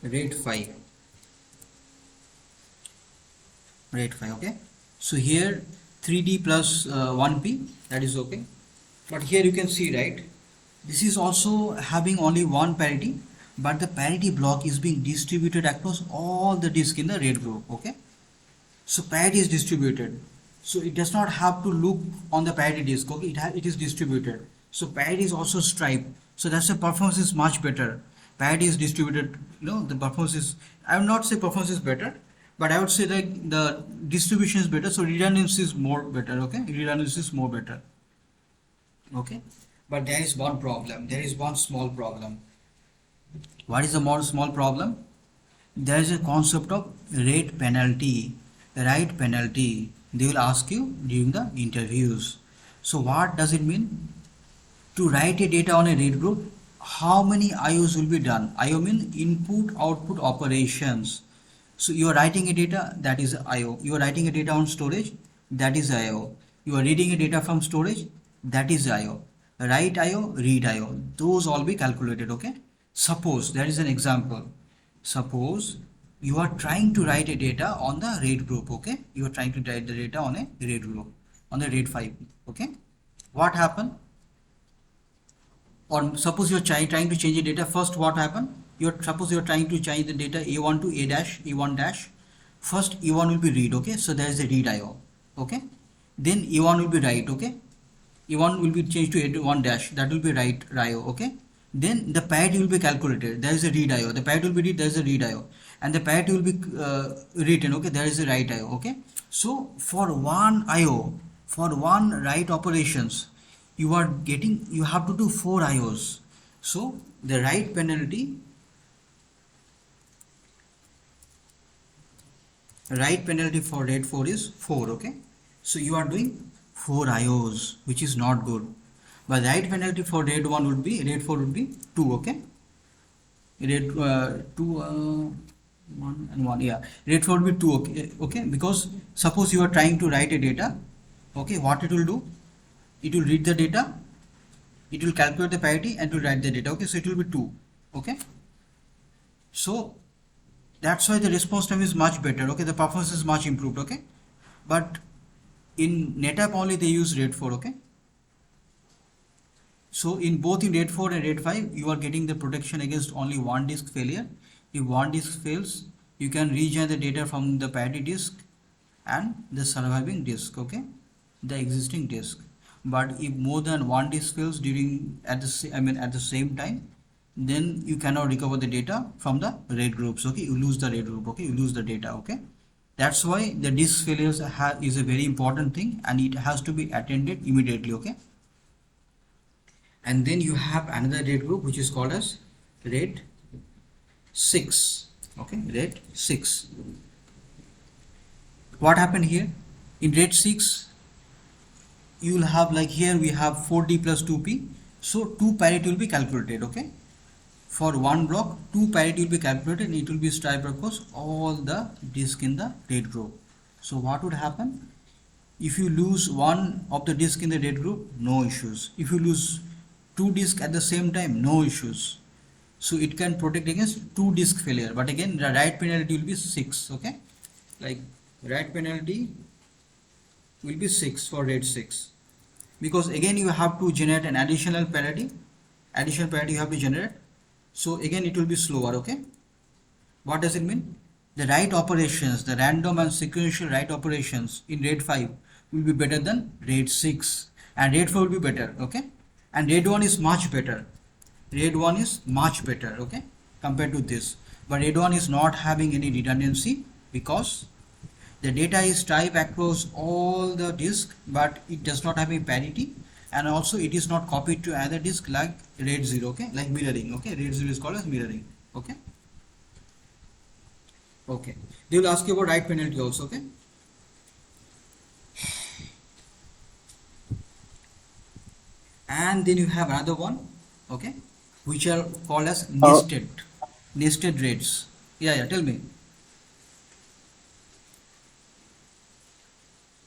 RAID 5. RAID 5, okay? So here 3D plus 1P, that is okay. But here you can see, right, this is also having only one parity, but the parity block is being distributed across all the disk in the RAID group, okay? So parity is distributed, so it does not have to look on the parity disk, okay? It is distributed, so parity is also striped, so that's the performance is much better. Parity is distributed, the performance is, I would not say performance is better, but I would say that the distribution is better, so redundancy is more better, okay? Redundancy is more better, okay? But there is one problem, there is one small problem. What is the more small problem? There is a concept of rate penalty, right penalty. They will ask you during the interviews. So what does it mean? to write a data on a RAID group, how many IOs will be done? IO means input output operations. So you are writing a data, that is IO. You are writing a data on storage, that is IO. You are reading a data from storage, that is IO. Write IO, read IO. Those all be calculated, okay? Suppose, there is an example. Suppose you are trying to write a data on the RAID group, okay? You are trying to write the data on a RAID group, on the RAID 5, okay? What happened? Or suppose you're trying to change the data. First, what happened? Suppose you're trying to change the data a1 to a dash, e1 dash. First, e1 will be read, okay? So there is a read IO, okay? Then e1 will be write, okay? e1 will be changed to a1 dash, that will be write IO, okay? Then the parity will be calculated. There is a read IO. The parity will be read. There is a read IO, and the parity will be written, okay? There is a write IO, okay? So for one IO, for one write operations, you have to do 4 IOs. So the write penalty for RAID 4 is 4, okay? So you are doing 4 IOs, which is not good. But the write penalty for RAID 4 would be 2, okay? RAID 2 1 and 1, yeah. RAID 4 would be 2, okay? Okay, because suppose you are trying to write a data, okay? What it will do? It will read the data, it will calculate the parity, and it will write the data, okay? So it will be 2, okay? So that's why the response time is much better, okay? The performance is much improved, okay? But in NetApp only they use RAID 4, okay? So in both in RAID 4 and RAID 5, you are getting the protection against only one disk failure. If one disk fails, you can rejoin the data from the parity disk and the surviving disk, okay? The existing disk. But if more than one disk fails at the same time, then you cannot recover the data from the RAID groups, okay? You lose the RAID group, okay? You lose the data, okay? That's why the disk failures is a very important thing, and it has to be attended immediately, okay? And then you have another RAID group which is called as RAID 6, okay? RAID 6. What happened here? In RAID 6, you will have, like here we have 4D plus 2P, so 2 parity will be calculated, okay? For one block, 2 parity will be calculated, and it will be striped across all the disk in the RAID group. So what would happen? If you lose one of the disk in the RAID group, no issues. If you lose 2 disks at the same time, no issues. So it can protect against 2 disk failure. But again, the write penalty will be 6, okay? Like write penalty will be 6 for RAID 6, because again you have to generate an additional parity you have to generate. So again it will be slower, okay? What does it mean? The write operations, the random and sequential write operations in RAID 5 will be better than RAID 6, and RAID 4 will be better, okay? And RAID 1 is much better. RAID 1 is much better, okay, compared to this. But RAID 1 is not having any redundancy because the data is typed across all the disk, but it does not have any parity, and also it is not copied to another disk like RAID 0, okay, like mirroring, okay? RAID 0 is called as mirroring, okay? Okay, they will ask you about write penalty also, okay? And then you have another one, okay, which are called as nested RAIDs. Yeah, tell me.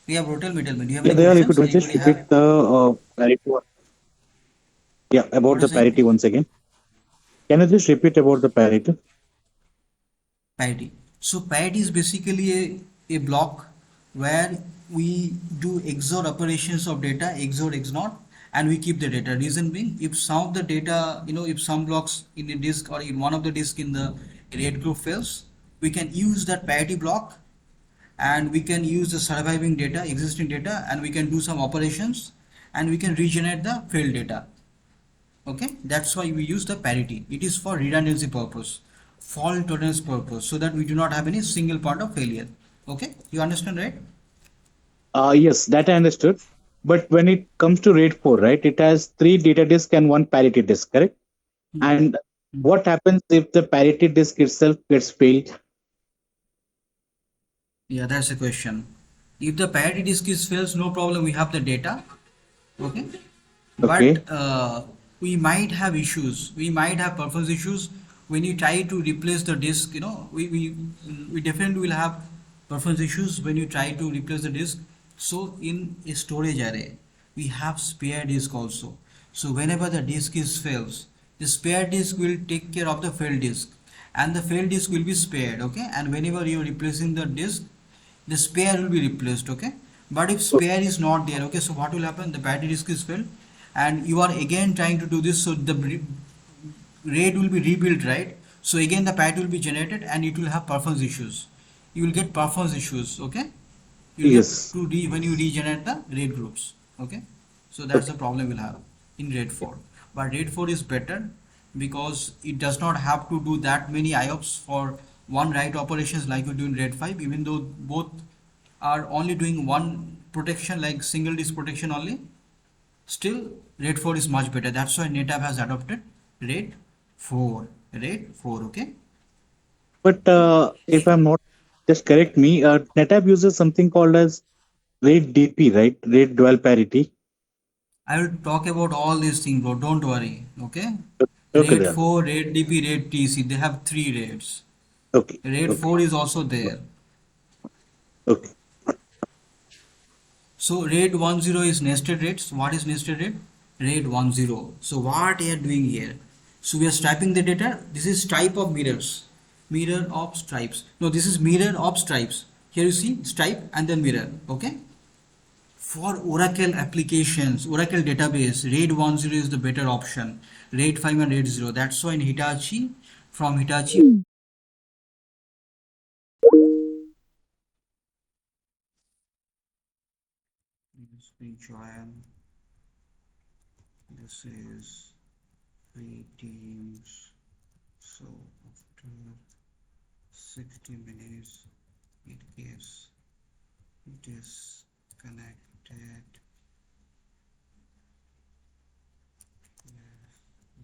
Yeah, bro, tell me. Do you have Yeah, any Dayal, if you questions? could just Anybody have? repeat the parity one. Yeah, about What the is it? parity once again. Can you just repeat about the parity? Parity. So parity is basically a block where we do XOR operations of data, XOR, XNOT, and we keep the data. Reason being, if some of the data, if some blocks in a disk or in one of the disk in the RAID group fails, we can use that parity block, and we can use the surviving data, existing data, and we can do some operations, and we can regenerate the failed data. Okay, that's why we use the parity. It is for redundancy purpose, fault tolerance purpose, so that we do not have any single point of failure. Okay, you understand, right? Yes, that I understood. But when it comes to RAID 4, right, it has 3 data disk and 1 parity disk, correct? Hmm. And Hmm. what happens if the parity disk itself gets failed? Yeah, that's the question. If the parity disk is fails, no problem. We have the data. Okay. but Okay. we might have issues, we might have performance issues when you try to replace the disk. We definitely will have performance issues when you try to replace the disk. So in a storage array we have spare disk also. So whenever the disk is fails, the spare disk will take care of the failed disk, and the failed disk will be spared. Okay, and whenever you're replacing the disk, the spare will be replaced. Okay, but if spare is not there, okay, so what will happen? The battery disk is failed, and you are again trying to do this, so the RAID will be rebuilt, right? So again the packet will be generated and it will have performance issues. You will get performance issues. Okay, you'll get Yes. to when you regenerate the RAID groups. Okay, so that's the Okay. problem we'll have in RAID 4. But RAID 4 is better because it does not have to do that many IOPS for one write operations like you do in RAID 5, even though both are only doing one protection, like single disk protection only. Still, RAID 4 is much better. That's why NetApp has adopted RAID 4. RAID 4, okay? But if I'm not, just correct me. NetApp uses something called as RAID DP, right? RAID dual parity. I will talk about all these things, bro. Don't worry, okay? Okay, RAID then. 4, RAID DP, RAID TC. They have three RAIDs. Okay. RAID Okay. 4 is also there. Okay. So RAID 10 is nested RAIDs. What is nested RAID? RAID 10. So what we are doing here? So we are striping the data. This is type of mirrors. Mirror of stripes. No, this is mirror of stripes. Here you see stripe and then mirror. Okay. For Oracle applications, Oracle database, RAID 10 is the better option. RAID 5 and RAID 0. That's why in Hitachi, from Hitachi, let's rejoin. This is three teams. So after 60 minutes, it gets disconnected.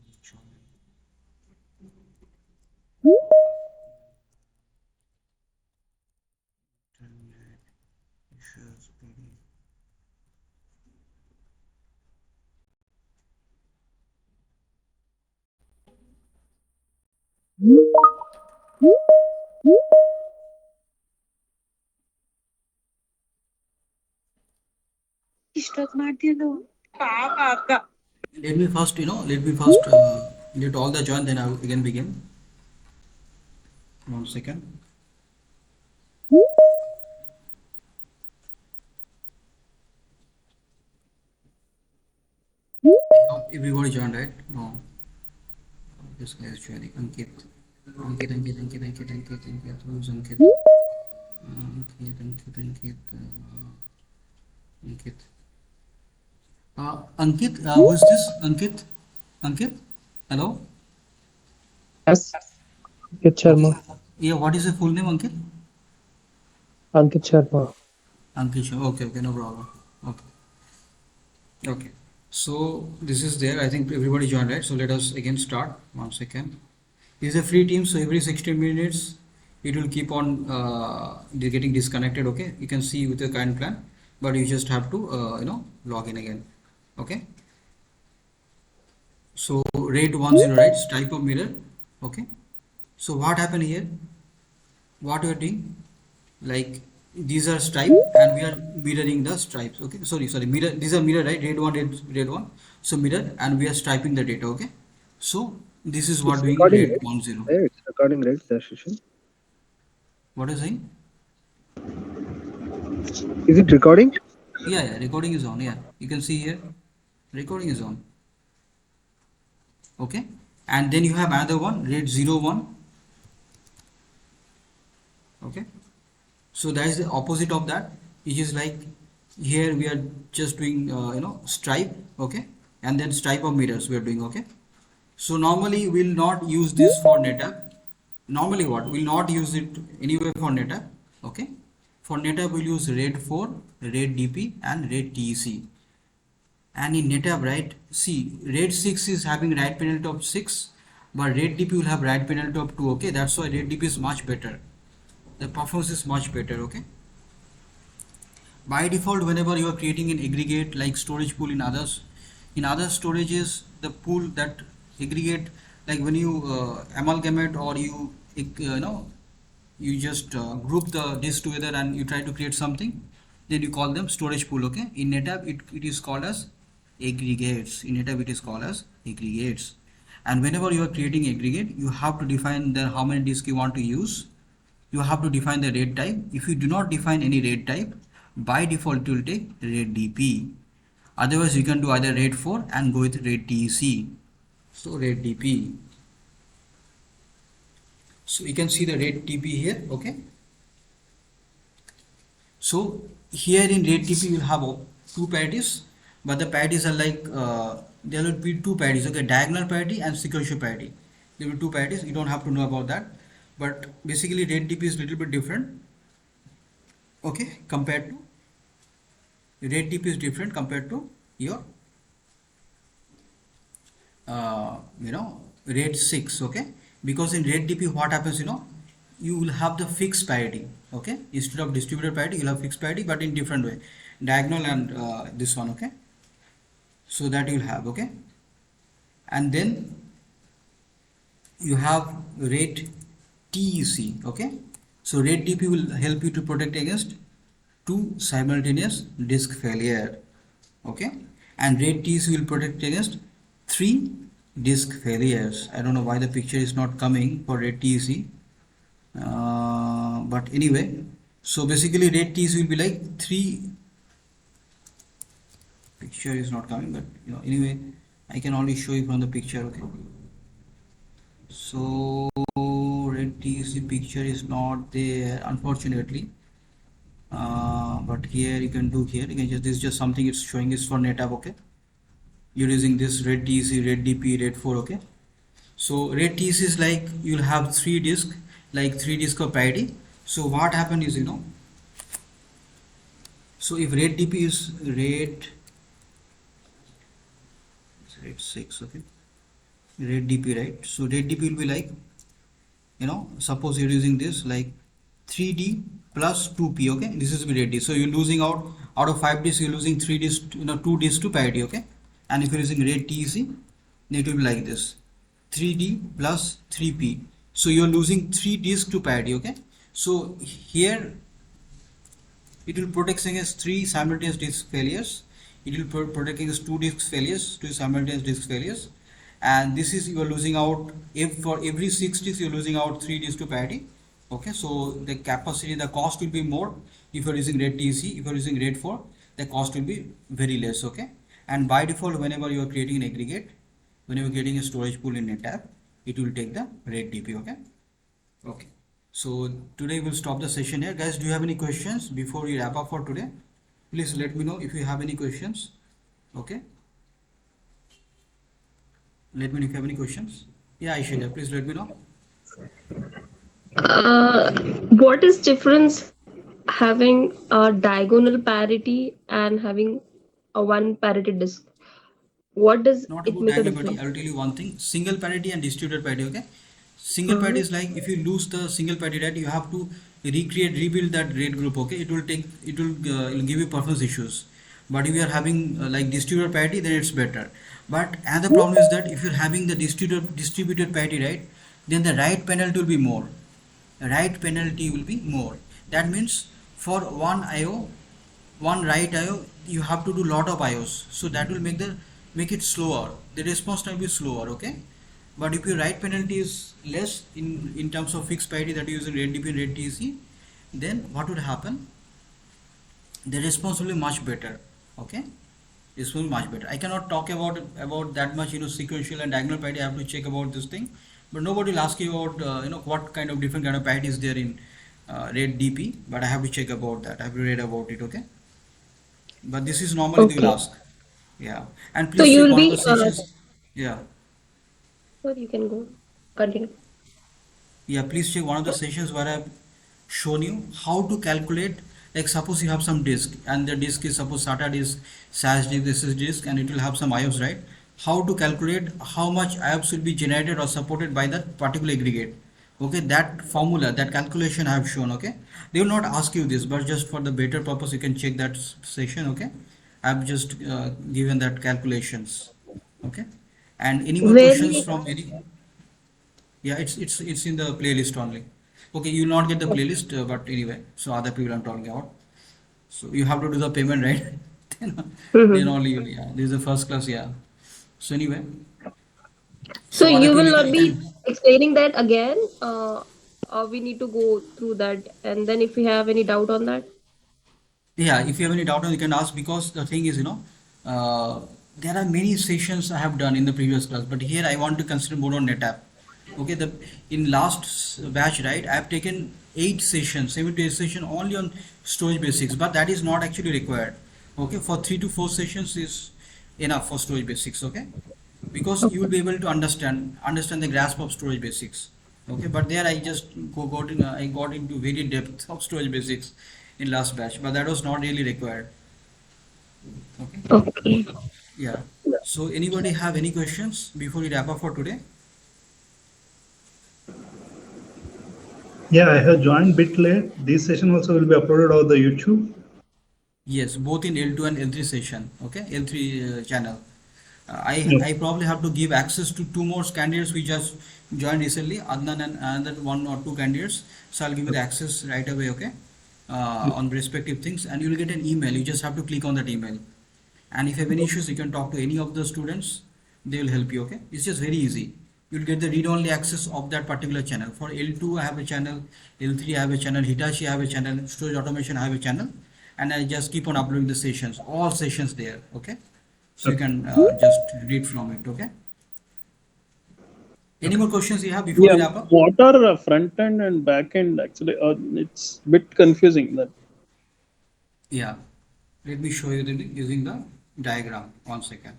Rejoin. Internet issues. ಇಷ್ಟೊತ್ತು ಮಾಡ್ತಿದ್ದು ಪಾಪ ಅಕ್ಕ Let me first let all the join, then I will again begin. 1 second. I hope everybody joined, right? No, this guy is joining. Ankit. Ankit. Who's Ankit? Ankit. Ankit, who is this? Ankit? Ankit? Hello? Yes, Ankit Okay. Sharma. Yeah, what is your full name, Ankit? Ankit Sharma. Ankit Shah. Okay, no problem. Okay. So this is there. I think everybody joined, right? So let us again start. 1 second. This is a free team, so every 16 minutes it will keep on getting disconnected. Okay, you can see with the current plan, but you just have to log in again. Okay. So RAID 10, right? Type of mirror. Okay. So what happened here? What we are doing? Like these are stripe and we are mirroring the stripes. Okay, sorry, mirror. These are mirror, right? RAID 1. So mirror, and we are striping the data. Okay. So this is what It's doing in recording, RAID right? 10. Yeah, it's recording, right? The session. What is saying? Is it recording? Yeah, recording is on. Yeah, you can see here, recording is on. Okay, and then you have another one, RAID 01. Okay, so that is the opposite of that. It is like here we are just doing stripe. Okay, and then stripe of mirrors we are doing. Okay, so normally we'll not use this for NetApp. Normally what? We'll not use it anyway for NetApp. Okay, for NetApp we'll use RAID 4, RAID DP, and RAID TEC. And in NetApp, right, see, RAID 6 is having write penalty of 6, but RAID DP will have write penalty of 2. Okay, that's why RAID DP is much better. The performance is much better. Okay, by default, whenever you are creating an aggregate like storage pool in others, In other storages, the pool that aggregate, like when you amalgamate or you just group the disk together and you try to create something, then you call them storage pool. Okay, in NetApp it is called as aggregates. In NetApp it is called as aggregates. And whenever you are creating aggregate, you have to define the how many disks you want to use. You have to define the RAID type. If you do not define any RAID type, by default it will take RAID DP. Otherwise you can do either RAID 4 and go with RAID TEC. So RAID DP. So you can see the RAID TP here. Okay, so here in RAID TP you will have two parities, but the parities are like there will be two parities. Okay, diagonal parity and sequential parity. There will be two parities. You don't have to know about that, but basically RAID TP is a little bit different. Okay, compared to RAID TP is different compared to your RAID 6. Okay, because in RAID DP what happens, you will have the fixed parity. Okay, instead of distributed parity you'll have fixed parity, but in different way, diagonal and this one. Okay, so that you'll have. Okay, and then you have RAID TEC. Okay, so RAID DP will help you to protect against two simultaneous disk failure. Okay, and RAID TEC will protect against three disk failures. I don't know why the picture is not coming for RAID TEC, but anyway, so basically RAID TEC will be like three. Picture is not coming, but anyway I can only show you from the picture. Okay, so RAID TEC picture is not there unfortunately. But here you can do, here you can just, this is just something it's showing is for NetApp. Okay, you're using this RAID TEC, RAID DP, RAID 4. Okay, so RAID TEC is like you'll have three disk, like three disk of parity. So what happened is, so if RAID DP is RAID 6. Okay, RAID DP, right? So RAID DP will be like, suppose you're using this like 3D plus 2P. Okay, this is RAID D. So you're losing out of 5 disks, you're losing 3 disks, 2 disks to parity. Okay, and if you're using RAID TEC, then it will be like this, 3D plus 3P. So you're losing 3 disks to parity. Okay, so here it will protect against 3 simultaneous disk failures. It will protect against 2 disk failures, 2 simultaneous disk failures, and this is you are losing out, if for every 6 disks you're losing out 3 disks to parity. Okay, so the capacity, the cost will be more if you're using RAID TEC. If you're using RAID 4, the cost will be very less. Okay, and by default whenever you are creating an aggregate, whenever you're creating a storage pool in NetApp, it will take the RAID DP. Okay, so today we'll stop the session here. Guys, do you have any questions before we wrap up for today? Please let me know if you have any questions. Okay, let me know if you have any questions. Yeah, Aishwarya, please let me know. What is difference having a diagonal parity and having a one parity disk? What does Not it about make a diagonal parity. difference? I will tell you one thing: single parity and distributed parity. Okay, single parity is like if you lose the single parity, right, you have to rebuild that RAID group. Okay, it will it'll give you performance issues. But if you are having like distributed parity, then it's better. But another problem is that if you're having the distributed parity, right, then the write penalty will be more. Write penalty will be more. That means for one IO, one write IO, you have to do lot of IOs. So that will make it slower. The response time will be slower. Okay, but if your write penalty is less in terms of fixed parity that you use in RAID DP and RAID TEC, then what would happen? The response will be much better. Okay, this will be much better. I cannot talk about that much, sequential and diagonal parity. I have to check about this thing, but nobody will ask you about what kind of different kind of parity is there in RAID DP, but I have to check about that. I have to read about it. Okay, but this is normally they will Okay. ask. Yeah, and So please you check will one of be, the sessions. Yeah. sorry, you can go. Continue. Yeah, please check one of the sessions where I've shown you how to calculate, like suppose you have some disk and the disk is suppose SATA disk, SAS disk, this is disk, and it will have some IOs, right? How to calculate how much IOPS will be generated or supported by that particular aggregate. Okay, that formula, that calculation I have shown. Okay, they will not ask you this, but just for the better purpose you can check that session. Okay, I've just given that calculations. Okay, and any more questions Very from any? Yeah, it's in the playlist only. Okay, you will not get the playlist, but anyway, so other people I'm talking about. So you have to do the payment, right? Then Mhm. only yeah. This is the first class, yeah. So anyway, So so other you people will not you be can explaining that again, or we need to go through that, and then if we have any doubt on that. yeah, if you have any doubt, you can ask because the thing is, uh, there are many sessions I have done in the previous class, but here I want to consider more on NetApp. Okay, the in last batch, right? I have taken 8 sessions, 7 to 8 sessions only on storage basics, but that is not actually required. Okay, for 3 to 4 sessions is enough for storage basics. Okay, because you will be able to understand the grasp of storage basics. Okay, but there I just I got into very depth of storage basics in last batch, but that was not really required. Okay, Okay. yeah. So anybody have any questions before we wrap up for today? Yeah, I have joined bit late. This session also will be uploaded on the YouTube. Yes, both in L2 and L3 session. Okay, L3 channel. Yeah. I probably have to give access to 2 more candidates we just joined recently, Adnan and another 1 or 2 candidates. So I'll give you the access right away, okay, on respective things, and you'll get an email. You just have to click on that email. And if you have any issues, you can talk to any of the students. They will help you, okay? It's just very easy. You'll get the read-only access of that particular channel. For L2, I have a channel. L3, I have a channel. Hitachi, I have a channel. Storage automation, I have a channel. And I just keep on uploading the sessions, all sessions there, okay? So you can just read from it, okay? Any more questions you have before we Yeah, wrap up? what are front end and back end actually? It's bit confusing. That Yeah. Let me show you using the diagram. 1 second.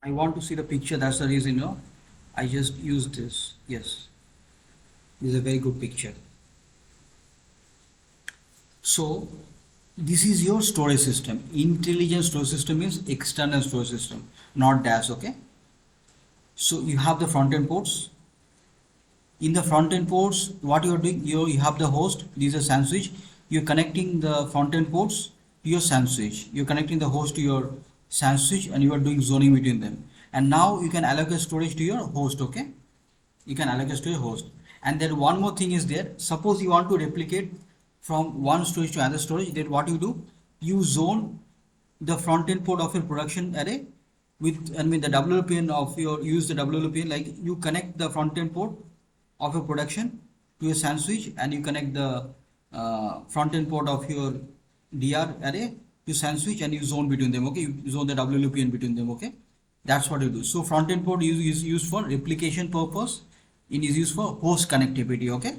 I want to see the picture. That's the reason, I just used this. Yes, this is a very good picture. So, this is your storage system. Intelligent storage system is external storage system, not DAS. Okay. So you have the front end ports. In the front end ports, what you are doing, you have the host. This is a SAN switch. You're connecting the front end ports to your SAN switch. You're connecting the host to your SAN switch, and you are doing zoning between them. And now you can allocate storage to your host. Okay, you can allocate to your host. And then one more thing is there. Suppose you want to replicate from one storage to another storage. Then what you do? You zone the front end port of your production array with, and with the WLPN of your, use the WLPN, like you connect the front end port of your production to a SAN switch, and you connect the front end port of your DR array to SAN switch, and you zone between them. Okay, you zone the WLPN between them. Okay, that's what you do. So front end port is used for replication purpose. It is used for host connectivity. Okay,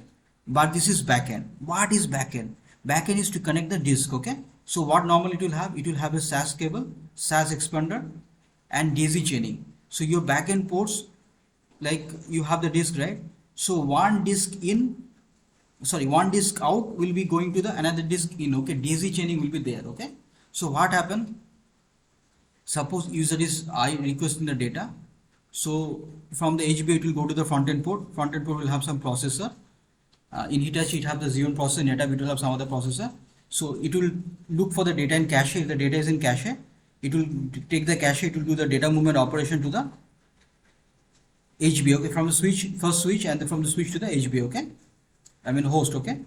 but this is backend. What is backend? Backend is to connect the disk. Okay, so what normally it will have? It will have a SAS cable, SAS expander, and daisy chaining. So your backend ports, like you have the disk, right? So one disk in, sorry, one disk out will be going to the another disk in. Okay, daisy chaining will be there. Okay, so what happened? Suppose user is I requesting the data, so from the HBA it will go to the front end port. Front end port will have some processor. In Hitachi it have the Xeon processor. In NetApp it will have some other processor. So it will look for the data in cache. If the data is in cache, it will take the cache. It will do the data movement operation to the HB. Okay, from the switch, first switch, and then from the switch to the HB. Okay, I mean host. Okay,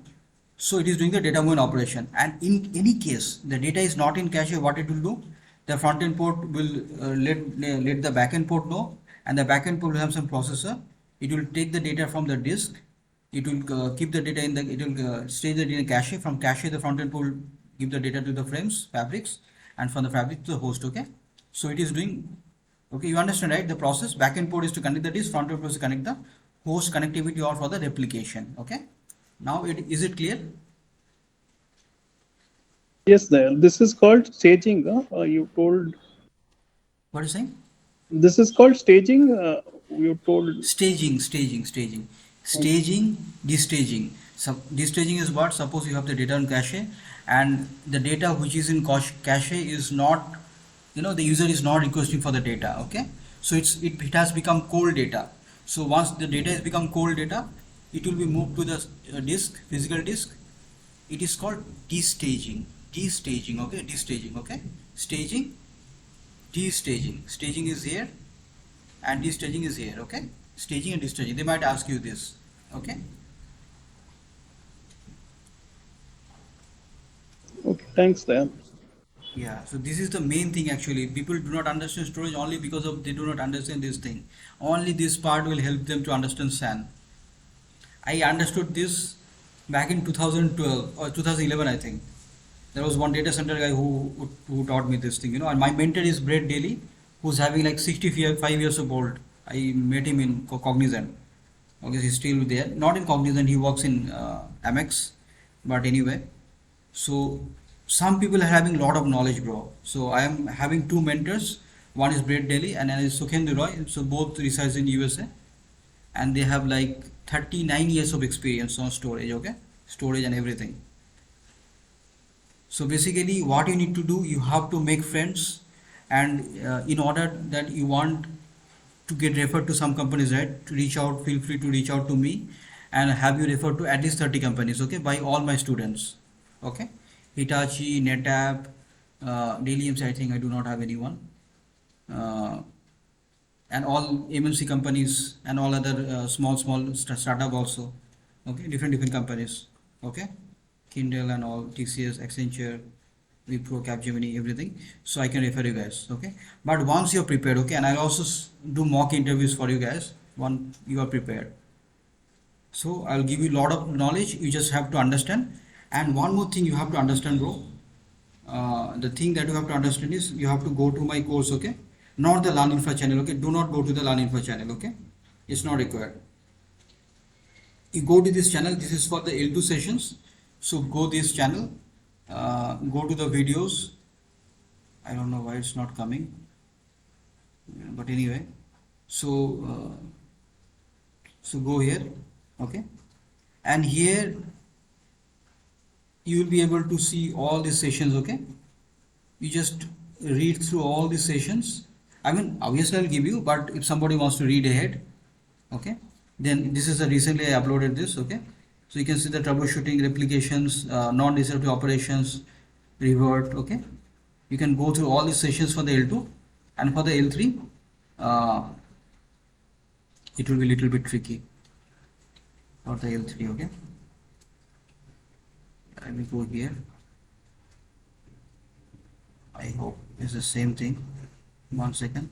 so it is doing the data movement operation, and in any case the data is not in cache, what it will do, the front end port will let the back end port know, and the back end port will have some processor. It will take the data from the disk. It will keep the data in the, it will stage the data in cache. From cache the front end port will give the data to the frames, fabrics, and from the fabric to the host. Okay, so it is doing, okay, you understand, right? The process, backend port is to connect the disk, front end port is to connect the host connectivity or for the replication. Okay, now is it clear? yes, there. This is called staging. You told What are you saying? this is called staging. You told Staging, staging, staging, staging, destaging. So destaging is what? Suppose you have the data on cache, and the data which is in cache is not, the user is not requesting for the data. Okay, so it has become cold data. So once the data has become cold data, it will be moved to the disk, physical disk. It is called destaging. Destaging. Okay, destaging. Okay, staging, destaging. Staging is here, and destaging is here. Okay, staging and destaging. They might ask you this. Okay. Okay, thanks, Dayan. Yeah, so this is the main thing actually. People do not understand storage only because of they do not understand this thing. Only this part will help them to understand SAN. I understood this back in 2012 or 2011, I think. There was one data center guy who taught me this thing, and my mentor is Brett Daly, who's having like 65 years of old. I met him in Cognizant. Okay, he's still there. Not in Cognizant, he works in Amex. But anyway, so some people are having a lot of knowledge, bro. So I am having two mentors. One is Brett Daly and another is Sukhendra Roy. So both reside in USA, and they have like 39 years of experience on storage. Okay, storage and everything. So basically, what you need to do, you have to make friends, and in order that you want to get referred to some companies, right? To reach out, feel free to reach out to me, and have you referred to at least 30 companies. Okay, by all my students. Okay, Hitachi, NetApp, Daily EMC, I think I do not have anyone, and all MNC companies and all other small startup also. Okay, different companies. Okay, Kindle and all, TCS, Accenture, Wipro, Capgemini, everything. So I can refer you guys. Okay, but once you're prepared, okay, and I'll also do mock interviews for you guys once you are prepared. So I'll give you a lot of knowledge. You just have to understand. And one more thing you have to understand, bro. The thing that you have to understand is you have to go to my course, okay? Not the Learn Infra channel, okay? Do not go to the Learn Infra channel, okay? It's not required. You go to this channel. This is for the L2 sessions. So go this channel. Go to the videos. I don't know why it's not coming. But anyway, so go here, okay, and here you will be able to see all these sessions. Okay, you just read through all these sessions. I mean, obviously I'll give you, but if somebody wants to read ahead, okay, then this is the recently I uploaded this. Okay, so you can see the troubleshooting, replications, non-disruptive operations, revert. Okay, you can go through all these sessions for the L2, and for the L3 it will be a little bit tricky for the L3. Okay, let me go here. I hope it's the same thing. 1 second.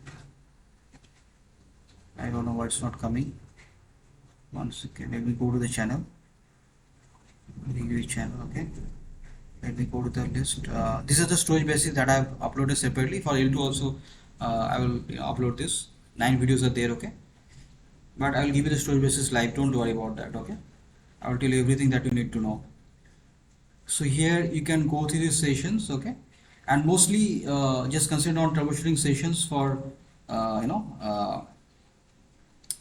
I don't know why it's not coming. 1 second. Let me go to the channel. Review channel. Okay. Let me go to the list. This is the storage basis that I have uploaded separately. For L2 also, I will upload this. 9 videos are there. Okay. But I will give you the storage basis live. Don't worry about that. Okay. I will tell you everything that you need to know. So here you can go through these sessions. Okay. And mostly just consider on troubleshooting sessions for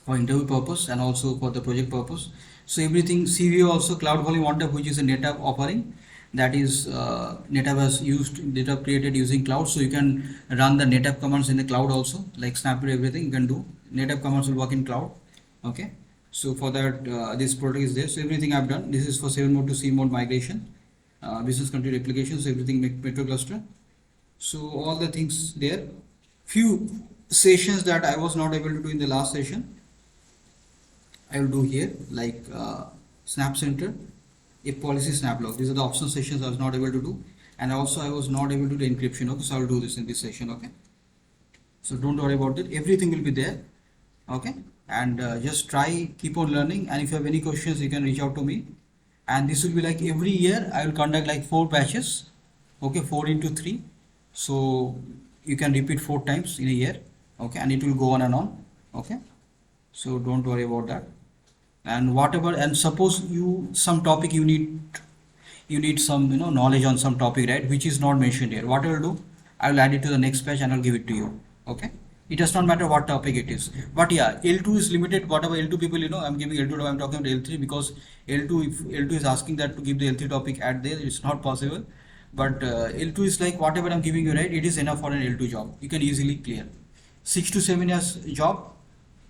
for interview purpose and also for the project purpose. So everything CVO also cloud volume OneTap, which is a NetApp offering, that is NetApp has used NetApp created using cloud, so you can run the NetApp commands in the cloud also, like Snapper, everything you can do. NetApp commands will work in cloud. Okay, so for that this product is there. So everything I've done. This is for 7 mode to C mode migration, business country replications, everything metro cluster. So all the things there. Few sessions that I was not able to do in the last session, I will do here, like Snap Center, a policy snap log. These are the optional sessions I was not able to do, and also I was not able to do the encryption. Okay, so I will do this in this session. Okay, so don't worry about it. Everything will be there. Okay, and just try, keep on learning. And if you have any questions, you can reach out to me. And this will be like every year I will conduct like 4 batches. Okay, 4 into 3. So you can repeat 4 times in a year. Okay, and it will go on and on. Okay, so don't worry about that. And whatever, and suppose some topic you need some knowledge on some topic, right, which is not mentioned here. What I will do, I will add it to the next page and I'll give it to you. Okay, It does not matter what topic it is. But yeah, L2 is limited. Whatever L2 people, I'm giving L2, I'm talking about L3 because L2, if L2 is asking that to give the L3 topic at there, it's not possible. But L2 is like whatever I'm giving you, right? It is enough for an L2 job. You can easily clear. 6 to 7 years job,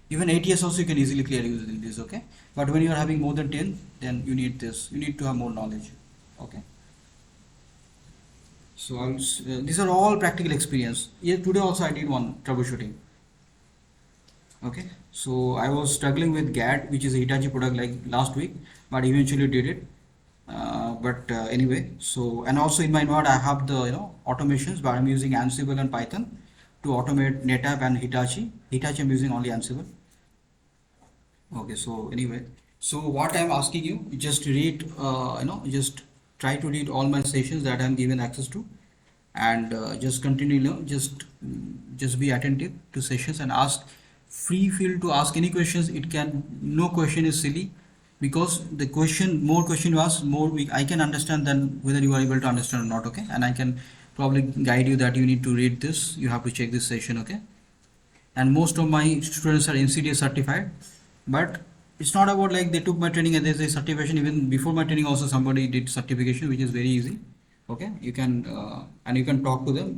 even 8 years also you can easily clear using this, okay? But when you are having more than 10, then you need this. You need to have more knowledge, okay? So these are all practical experience. Yeah, today also I did one troubleshooting. Okay, so I was struggling with GAD, which is a Hitachi product, like last week, but eventually did it. But anyway, so and also in my node I have the automations, but I'm using Ansible and Python to automate NetApp and Hitachi. Hitachi I'm using only Ansible. Okay, so anyway, so what I'm asking you, just read, just try to read all my sessions that I'm given access to, and just continue, just be attentive to sessions and ask, free feel to ask any questions. It can, no question is silly, because the question, more question you ask, more I can understand than whether you are able to understand or not, okay? And I can probably guide you that you need to read this, you have to check this session, okay? And most of my students are NCTA certified, but it's not about like they took my training and there's a certification. Even before my training also somebody did certification, which is very easy, okay? You can and you can talk to them.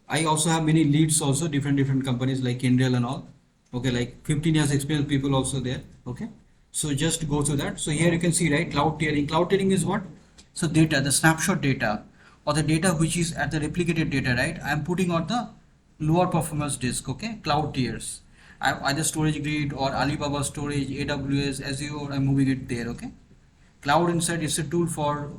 I also have many leads also, different companies like Kindle and all, okay? Like 15 years experience people also there, okay? So just go through that. So here you can see, right, cloud tiering is what? So data, the snapshot data, or the data which is at the replicated data, right, I'm putting on the lower performance disk, okay? Cloud tiers, I have either storage grid or Alibaba storage, AWS, Azure, I'm moving it there, okay? Cloud Insight is a tool for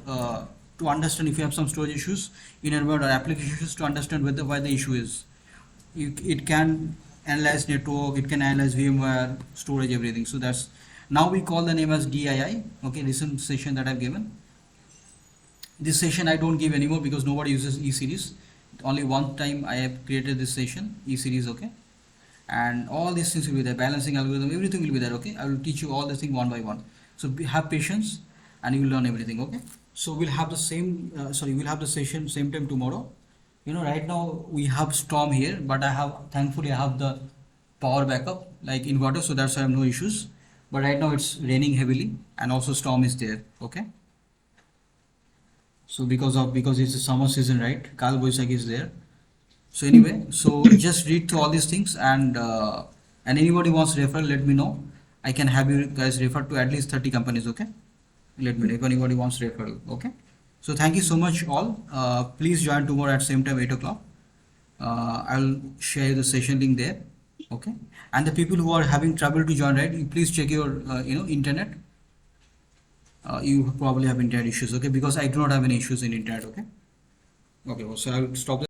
to understand if you have some storage issues in environment or application issues, to understand why the issue is. It can analyze network, it can analyze VMware, storage, everything. So that's, now we call the name as DII, okay? Recent session that I've given. This session I don't give anymore because nobody uses E-series. Only one time I have created this session, E-series, okay? And all these things will be there, balancing algorithm, everything will be there, okay? I will teach you all the thing one by one. So have patience and you will learn everything, okay? So we'll have the same, we'll have the session same time tomorrow. Right now we have storm here, but thankfully I have the power backup, like inverter, so that's why I have no issues. But right now it's raining heavily and also storm is there, okay? So because it's a summer season, right? Kal Boisakhi is there. So anyway, so just read through all these things, and anybody wants referral, let me know. I can have you guys refer to at least 30 companies, okay? Let me know if anybody wants referral, okay? So thank you so much all. Please join tomorrow at same time, 8 o'clock. I'll share the session link there, okay? And the people who are having trouble to join, right? You please check your internet. You probably have internet issues, okay? Because I do not have any issues in internet, okay? Okay, well, so I'll stop.